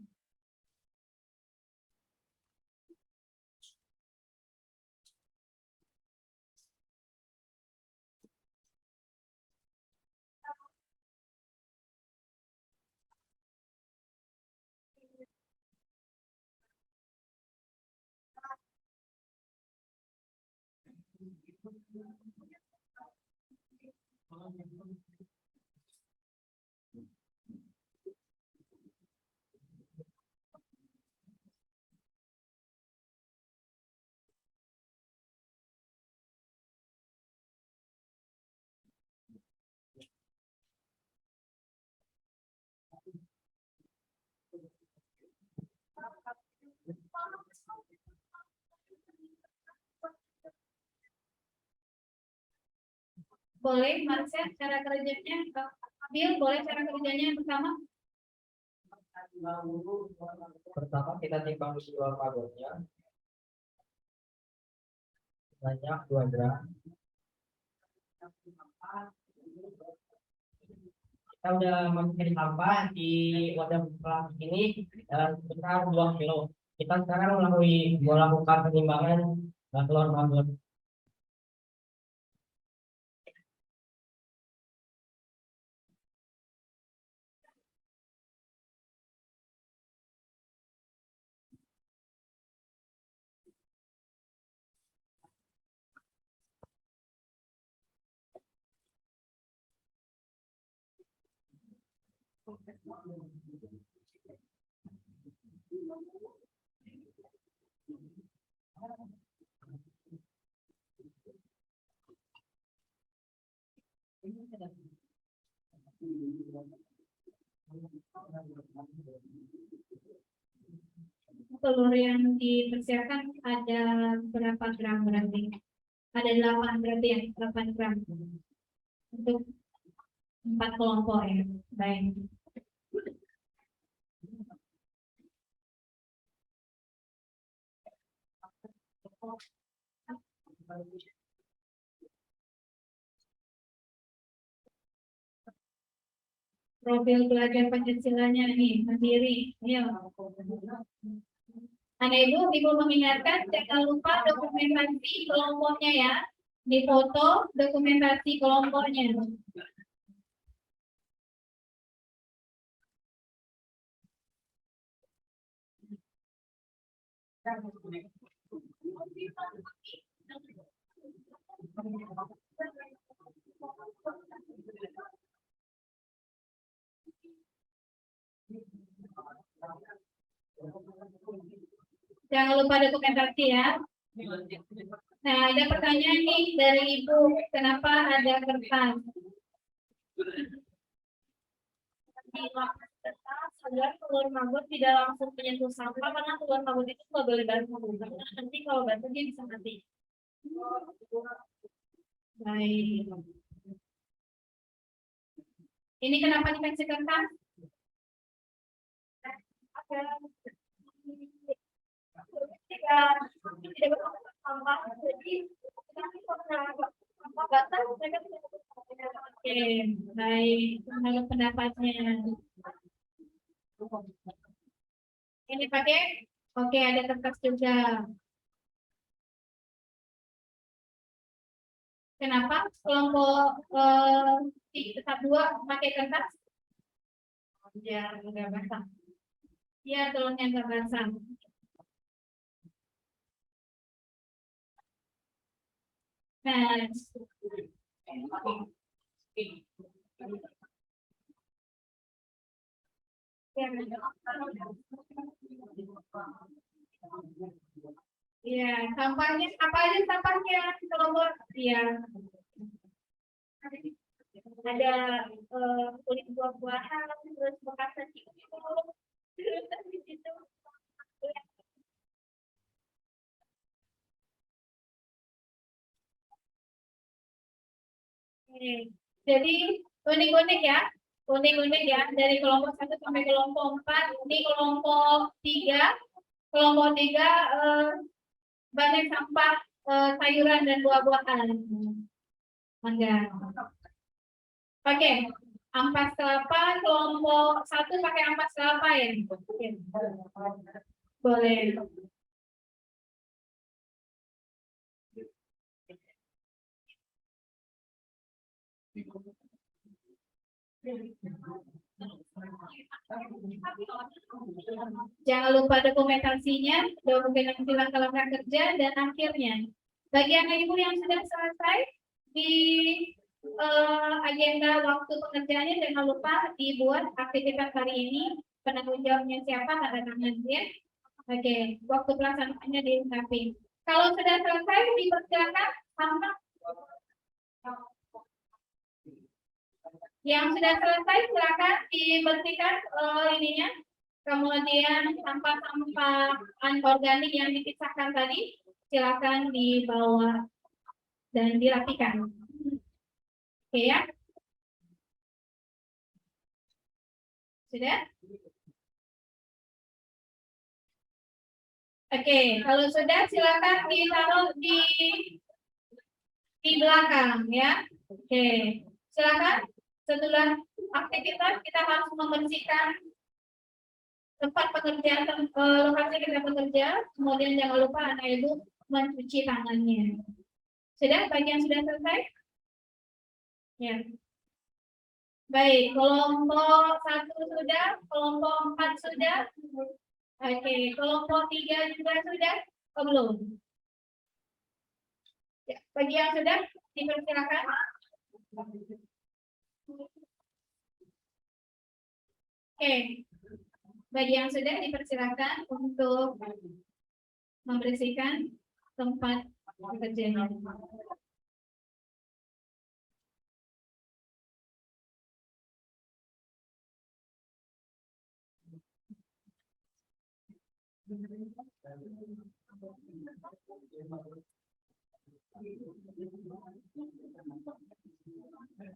Boleh, Marsha, cara kerjanya, Bill, boleh cara kerjanya yang pertama? Pertama kita timbang dua maggotnya banyak 2 gram. Kita udah masukin sampah di wadah plastik ini dalam besar 2 kilo. Kita sekarang melakukan penimbangan telur maggot. Telur yang dipersiapkan ada berapa gram berarti? Ada 8 berarti ya, 8 gram. Untuk 4 kelompok ya. Baik. Profil pelajar Pancasilanya nih, mandiri. Ayo. Anak ibu mengingatkan jangan lupa dokumentasi kelompoknya ya. Di foto dokumentasi kelompoknya. Jangan lupa dokumentasi ya. Nah, ada pertanyaan nih dari Ibu, kenapa ada kertas? kertas agar telur maggot tidak langsung menyentuh sampah karena telur maggot itu nggak boleh basah karena nanti kalau basah dia bisa mati. Baik. Ini kenapa dikasih kertas? Ketika tidak bermasalah sampah, jadi nanti kalau sampah basah mereka tidak. Oke, baik. Menurut pendapatnya. Ini pakai? Oke, ada kertas juga. Kenapa kelompok 2 pakai kertas? Biar nggak basah. Biar telurnya nggak basah. Nah, ya, sampahnya apa aja sampahnya kelompok? Ya, ada kulit buah-buahan, terus bekas cacing terus di situ. Jadi unik-unik ya, unik-unik ya dari kelompok 1 sampai kelompok 4. Di kelompok 3 banyak sampah sayuran dan buah-buahan. Mangga. Oke, ampas kelapa kelompok 1 pakai ampas kelapa ya. Boleh. Jangan lupa dokumentasinya, dokumentasi langkah-langkah kerja, dan akhirnya. Bagi anak ibu yang sudah selesai di agenda waktu pengerjaannya, jangan lupa dibuat aktivitas hari ini. Penanggung jawabnya siapa, tanda tangan ya. Oke, waktu pelaksanaannya dilengkapi. Kalau sudah selesai, dipersilakan sama. Yang sudah selesai silakan dibersihkan ininya. Kemudian sampah-sampah anorganik yang dipisahkan tadi silakan dibawa dan dirapikan. Oke ya. Sudah? Oke, kalau sudah silakan ditaruh di belakang ya. Oke, silakan. Setelah aktivitas kita harus membersihkan tempat pekerjaan, lokasi kita bekerja. Kemudian jangan lupa anak ibu mencuci tangannya. Sudah? Bagian sudah selesai? Ya. Baik, kelompok 1 sudah, kelompok 4 sudah. Oke, kelompok 3 juga sudah? Oh, belum. Ya, bagi yang sudah dipersilakan. Oke, bagi yang sudah dipersilakan untuk membersihkan tempat pekerjaan.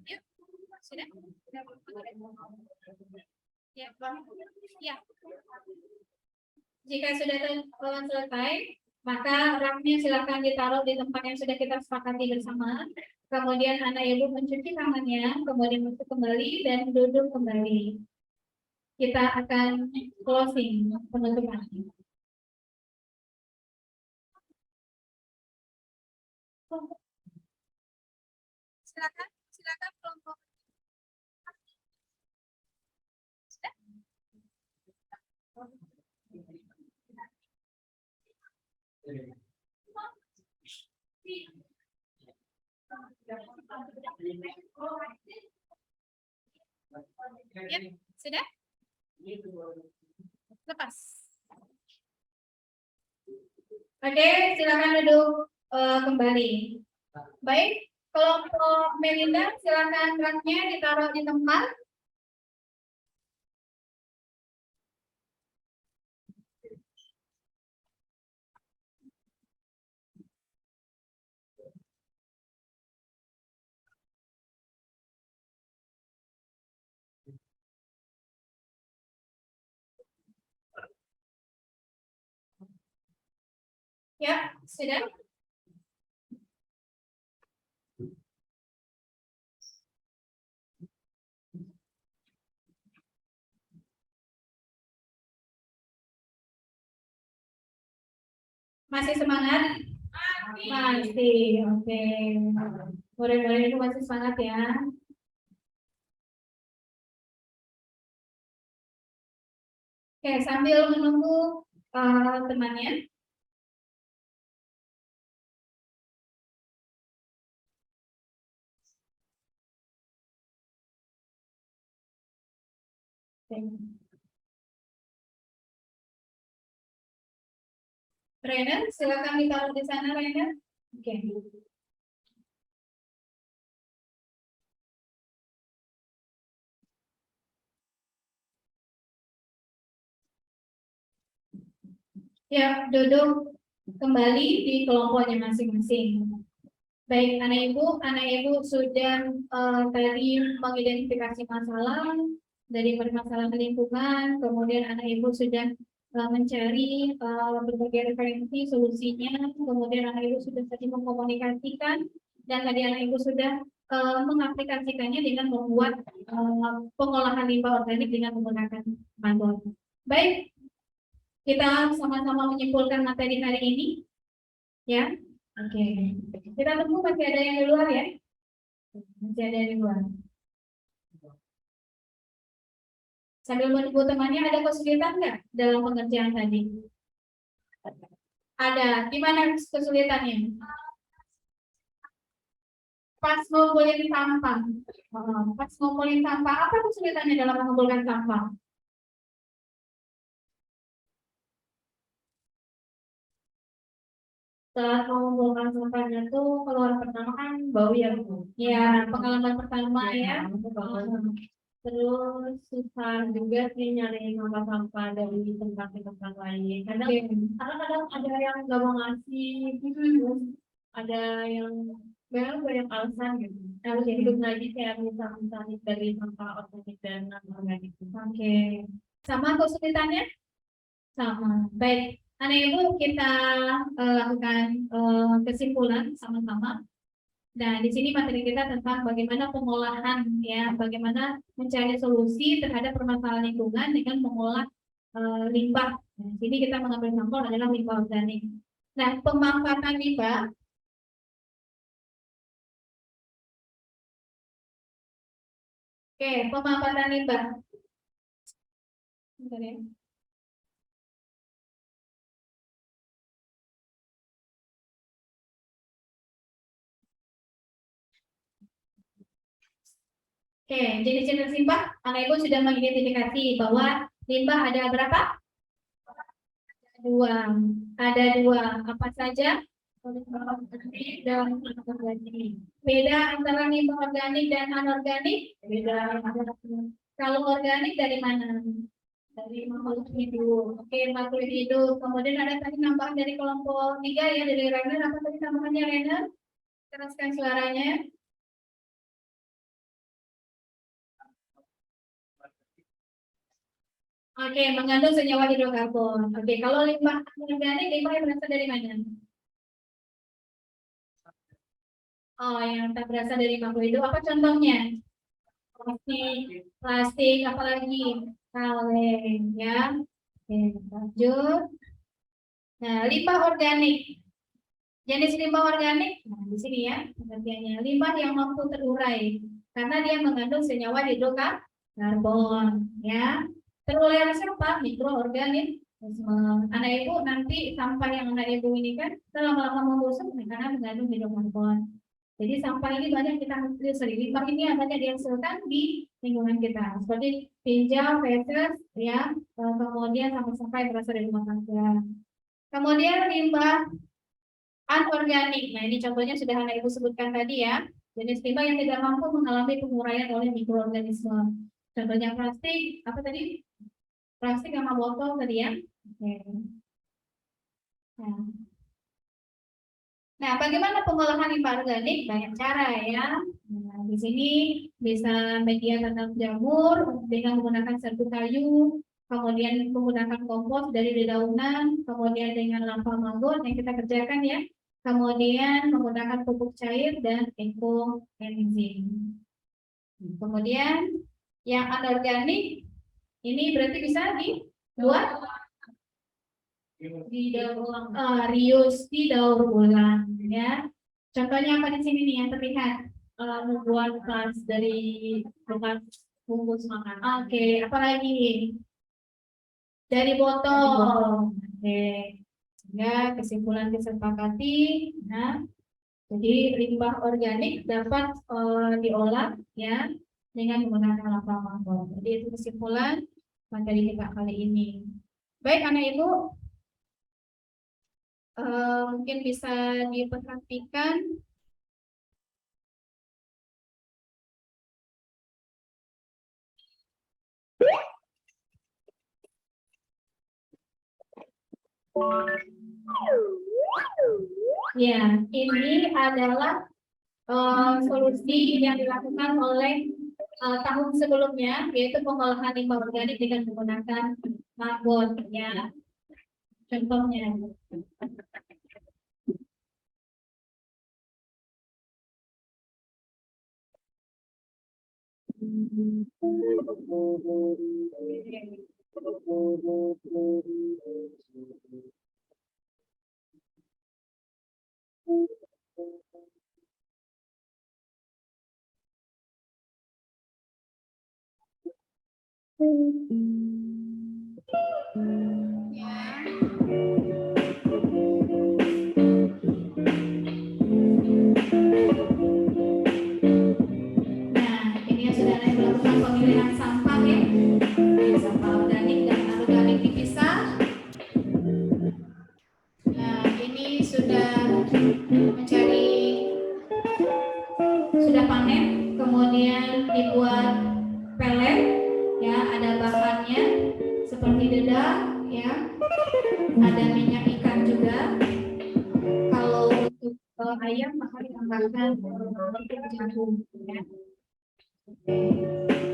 Yuk, sudah? Ya, Bang. Ya. Jika sudah selesai, maka raknya silakan ditaruh di tempat yang sudah kita sepakati bersama. Kemudian anak ibu mencuci tangannya, kemudian masuk kembali dan duduk kembali. Kita akan closing penutupan. Silakan kelompok. Ya, sudah? Lepas. Oke, silakan duduk kembali. Baik, kelompok Melinda, silakan raknya ditaruh di tempat. Ya, sudah. Masih semangat? Masih, oke. Murid-murid itu masih semangat ya. Oke, sambil menunggu temannya. Rainer, silakan ditaruh di sana, Rainer. Oke. Ya, duduk kembali di kelompoknya masing-masing. Baik, anak ibu sudah tadi mengidentifikasi masalah dari permasalahan lingkungan, kemudian anak ibu sudah mencari berbagai referensi solusinya, kemudian anak ibu sudah tadi mengkomunikasikan, dan tadi anak ibu sudah mengaplikasikannya dengan membuat pengolahan limbah organik dengan menggunakan mandor. Baik, kita sama-sama menyimpulkan materi hari ini, ya. Oke, kita tunggu masih ada yang di luar ya, masih ada yang di luar. Sambil menunggu temannya, ada kesulitan nggak dalam pengerjaan tadi? Ada. Gimana kesulitannya? Pas ngumpulin sampah. Pas ngumpulin sampah, apa kesulitannya dalam mengumpulkan sampah? Saat mengumpulkan sampahnya tuh keluar pertama kan bau ya, Bu. Ya, pengalaman pertama ya. Terus susah juga sih nyari sampah-sampah dari tempat ke tempat lain. Kadang ada yang nggak mau ngasih, terus ada yang banyak alasan gitu. Harus hidup lagi kayak misalnya dari sampah organik dan non organik. Oke. Sama kesulitannya? Sama. Baik, anak ibu kita lakukan kesimpulan sama-sama. Nah, di sini materi kita tentang bagaimana pengolahan ya, bagaimana mencari solusi terhadap permasalahan lingkungan dengan mengolah limbah. Nah, di sini kita mengambil sampel adalah limbah organik. Nah, pemanfaatan limbah. Oke, pemanfaatan limbah. Bentar ya. Oke, jenis-jenis limbah, anak ibu sudah mengidentifikasi bahwa limbah ada berapa? Ada dua. Apa saja? Organik dan anorganik. Beda antara limbah organik dan anorganik? Beda. Kalau organik dari mana? Dari makhluk hidup. Oke, makhluk hidup. Kemudian ada tadi tambahan dari kelompok 3 ya, dari Rainer. Apa tadi tambahannya, Rainer? Keraskan suaranya. Oke, mengandung senyawa hidrokarbon. Oke, kalau limbah organik, limbah yang berasal dari mana? Oh, yang tak berasal dari makhluk hidup. Apa contohnya? Plastik, apalagi kaleng, ya. Oke, lanjut. Nah, limbah organik. Jenis limbah organik, nah di sini ya, pengertiannya limbah yang mampu terurai karena dia mengandung senyawa hidrokarbon, ya. Terurai oleh siapa? Mikroorganisme. Anak ibu nanti sampah yang anak ibu ini kan lama-lama membusuk karena mengandung hidrokarbon. Jadi sampah ini banyak kita hasil limbah ini yang banyak dihasilkan di lingkungan kita, seperti tinja, feses, ya, kemudian sampah-sampah yang berasal dari rumah tangga. Kemudian limbah anorganik. Nah, ini contohnya sudah anak ibu sebutkan tadi ya. Jenis limbah yang tidak mampu mengalami penguraian oleh mikroorganisme. Contohnya plastik, apa tadi? Plastik sama botol tadi ya. Oke. Nah, bagaimana pengolahan limbah organik? Banyak cara ya. Nah, di sini bisa media tanam jamur dengan menggunakan serbuk kayu, kemudian menggunakan kompos dari dedaunan, kemudian dengan lampa maggot yang kita kerjakan ya, kemudian menggunakan pupuk cair dan ekoenzim. Kemudian yang anorganik ini berarti bisa dibuat didaur ulang, didaur ulang ya. Contohnya apa di sini nih yang terlihat? Membuat tas dari bekas bungkus makan. Oke, apalagi dari botol. Oke, sehingga kesimpulan disepakati. Nah, jadi limbah organik dapat diolah ya dengan menggunakan lampa maggot. Jadi itu kesimpulan materi kita kali ini. Baik anak ibu, mungkin bisa diperhatikan. Ya, ini adalah solusi yang dilakukan oleh tahun sebelumnya, yaitu pengolahan limbah organik dengan menggunakan maggot. Ya, contohnya. Pemilihan sampah ya, sampah organik dan anorganik dipisah. Nah, ini sudah panen, kemudian dibuat pelet, ya ada bahannya seperti dedak, ya, ada minyak ikan juga. Kalau untuk ayam maka ditambahkan jagung, ya.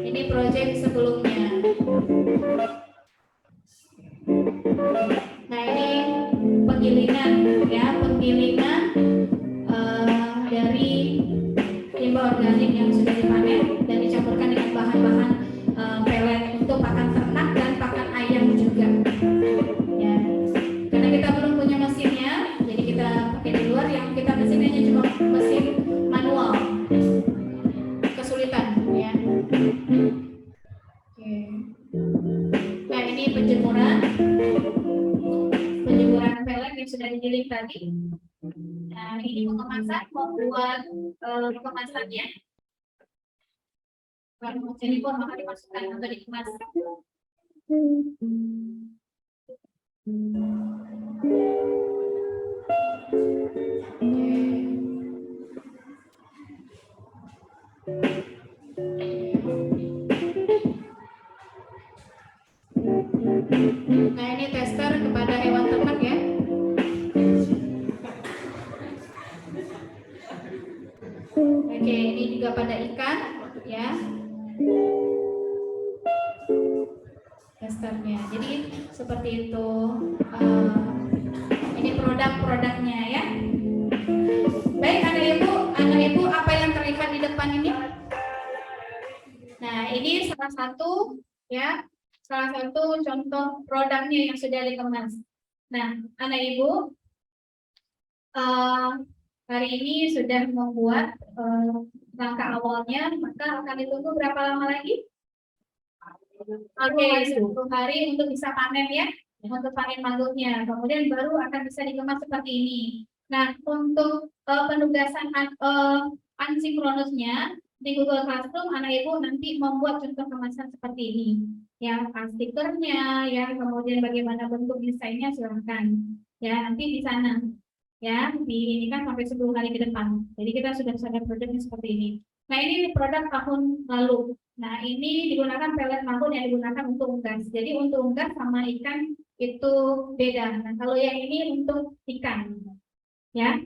Ini proyek sebelumnya. Nah ini penggilingan ya, penggilingan dari limbah organik yang sudah dipanen dan dicampurkan dengan bahan-bahan pelet untuk pakan ternak dan pakan ayam juga. Ya, karena kita belum punya mesinnya, jadi kita pakai di luar. Yang kita mesinnya cuma mesin manual. Kesulitan ya. Oke. Nah ini penjemuran pelet yang sudah digiling tadi. Nah ini pengemasan, membuat pengemasannya. Kalau jadi pun maka dimasukkan atau dikemas. Nah ini tester kepada hewan ternak ya. Oke, ini juga pada ikan ya. Testernya. Jadi seperti itu. Ini produk-produknya ya. Baik anak ibu apa yang terlihat di depan ini? Nah ini salah satu ya. Salah satu contoh produknya yang sudah dikemas. Nah, anak ibu, hari ini sudah membuat langkah awalnya, maka akan ditunggu berapa lama lagi? Oke, 10 hari untuk bisa panen ya, untuk panen maggotnya. Kemudian baru akan bisa dikemas seperti ini. Nah, untuk penugasan asinkronusnya di Google Classroom, anak ibu nanti membuat contoh kemasan seperti ini. Ya, stikernya, ya, kemudian bagaimana bentuk desainnya silahkan. Ya, nanti di sana. Ya, ini kan sampai 10 hari ke depan. Jadi kita sudah ada produknya seperti ini. Nah, ini produk tahun lalu. Nah, ini digunakan pelet maggot yang digunakan untuk unggas. Jadi untuk unggas sama ikan itu beda. Nah, kalau yang ini untuk ikan. Ya.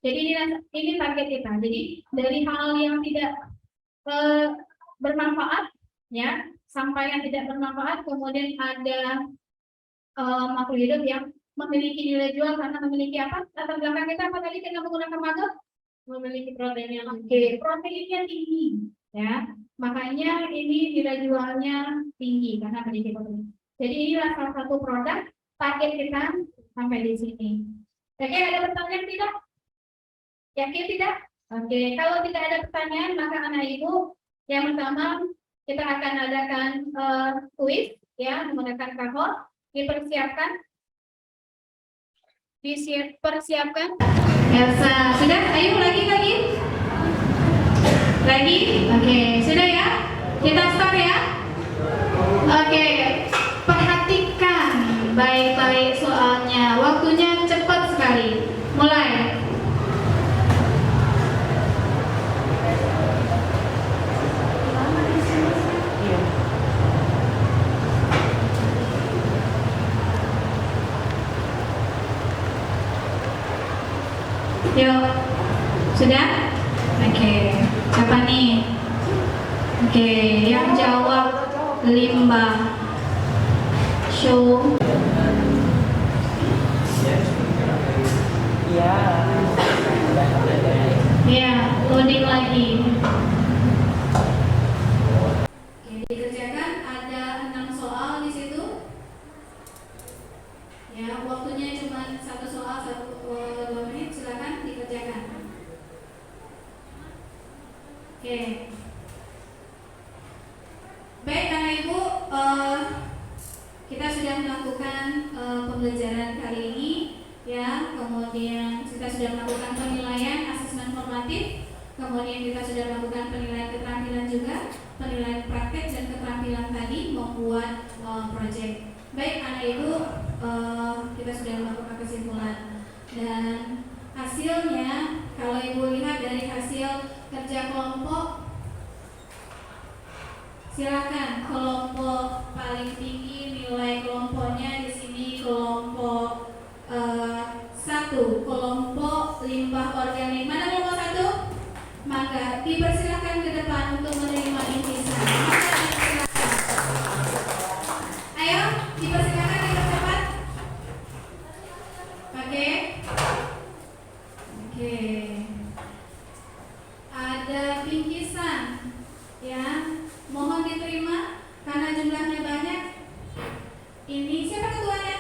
Jadi ini target kita. Jadi dari hal yang tidak bermanfaat, ya, sampah yang tidak bermanfaat, kemudian ada makhluk hidup yang memiliki nilai jual karena memiliki apa? Latar belakang kita apa tadi kita menggunakan maggot? Memiliki protein yang Oke, proteinnya tinggi, ya. Makanya ini nilai jualnya tinggi karena memiliki protein. Jadi inilah salah satu produk target kita sampai di sini. Oke, ada pertanyaan tidak? Yakin tidak? Oke, kalau tidak ada pertanyaan, maka anak ibu yang pertama kita akan adakan kuis, ya, menggunakan kahor. Dipersiapkan. Dipersiapkan. Elsa, sudah? Ayo lagi. Lagi? Oke, sudah ya? Kita start ya? Oke, perhatikan baik-baik soalnya. Waktunya cepat sekali. Mulai. Yuk, sudah? Oke, siapa nih? Oke, yang jawab limbah. Show. Ya, loading lagi. Oke, dikerjakan ada 6 soal di situ. Ya, waktunya cuma 1 soal 2 menit, silakan dikerjakan. Oke. Baik, anak ibu, kita sudah melakukan pembelajaran kali ini, ya. Kemudian kita sudah melakukan penilaian asesmen formatif, kemudian kita sudah melakukan penilaian keterampilan juga, penilaian praktek dan keterampilan tadi membuat proyek. Baik, anak ibu, kita sudah melakukan kesimpulan dan hasilnya, kalau ibu lihat dari hasil kerja kelompok, silakan kelompok paling tinggi nilai kelompoknya di sini kelompok 1, kelompok limbah organik. Mana kelompok 1? Maka dipersilakan ke depan untuk menerima intisan. Ayo, dipersilakan ke depan. Oke. Ada bingkisan, ya. Mohon diterima karena jumlahnya banyak. Ini siapa ketuanya?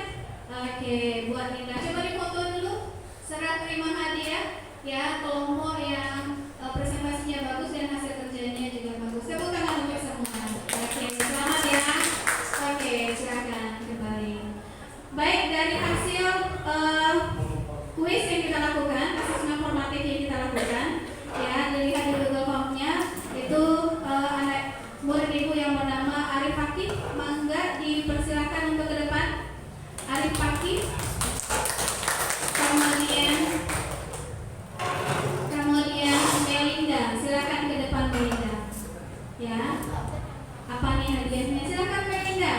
Oke, buat Linda. Coba difoto dulu. Serah terima hadiah, ya. Kelompok yang presentasinya bagus dan hasil kerjanya juga bagus. Tepuk tangan untuk semua. Oke, selamat ya. Oke, silakan kembali. Baik, dari hasil kuis yang kita lakukan, asesmen formatif yang kita lakukan, ya, dilihat di Google Form-nya itu anak murid ibu yang bernama Arif Hakim, mangga dipersilakan untuk ke depan. Arif Hakim, kemudian Melinda, silakan ke depan Melinda, ya. Apa nih hadiahnya? Silakan Melinda.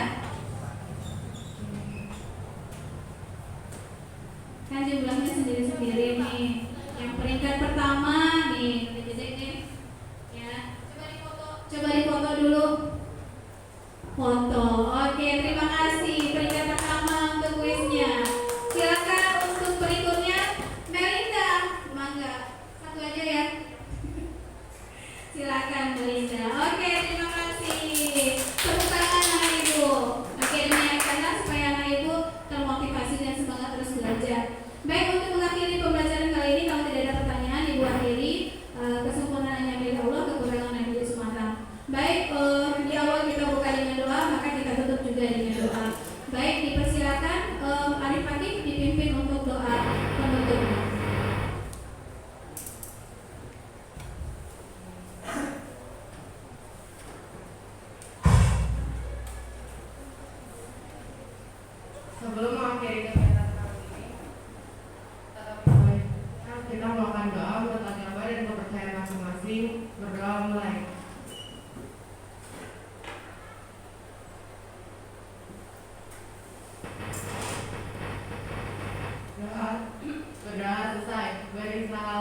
Kan jumlahnya sendiri-sendiri nih. Yang peringkat pertama nih, ya. Coba difoto dulu. Foto. Oke, terima kasih. Peringkat pertama untuk kuisnya. Silakan untuk berikutnya Melinda. Mangga. Satu aja ya. Silakan Melinda. Oke, terima kasih. Tepuk tangan anak ibu. Oke, demikianlah supaya anak ibu termotivasi dan semangat terus belajar. Baik, untuk mengakhiri pembelajaran kali ini, kalau tidak ada pertanyaan, ibu akhiri. Kesempurnaannya milik Allah, kekurangan milik semata. Baik, di awal kita buka dengan doa, maka kita tutup juga dengan doa. Baik, dipersilakan Arif Hakim dipimpin untuk doa penutupnya. sebelum mengakhiri kegiatan kali ini, kita melakukan doa untuk agama dan kepercayaan masing-masing. Berdoa mulai. Berdoa selesai. Beristighfar.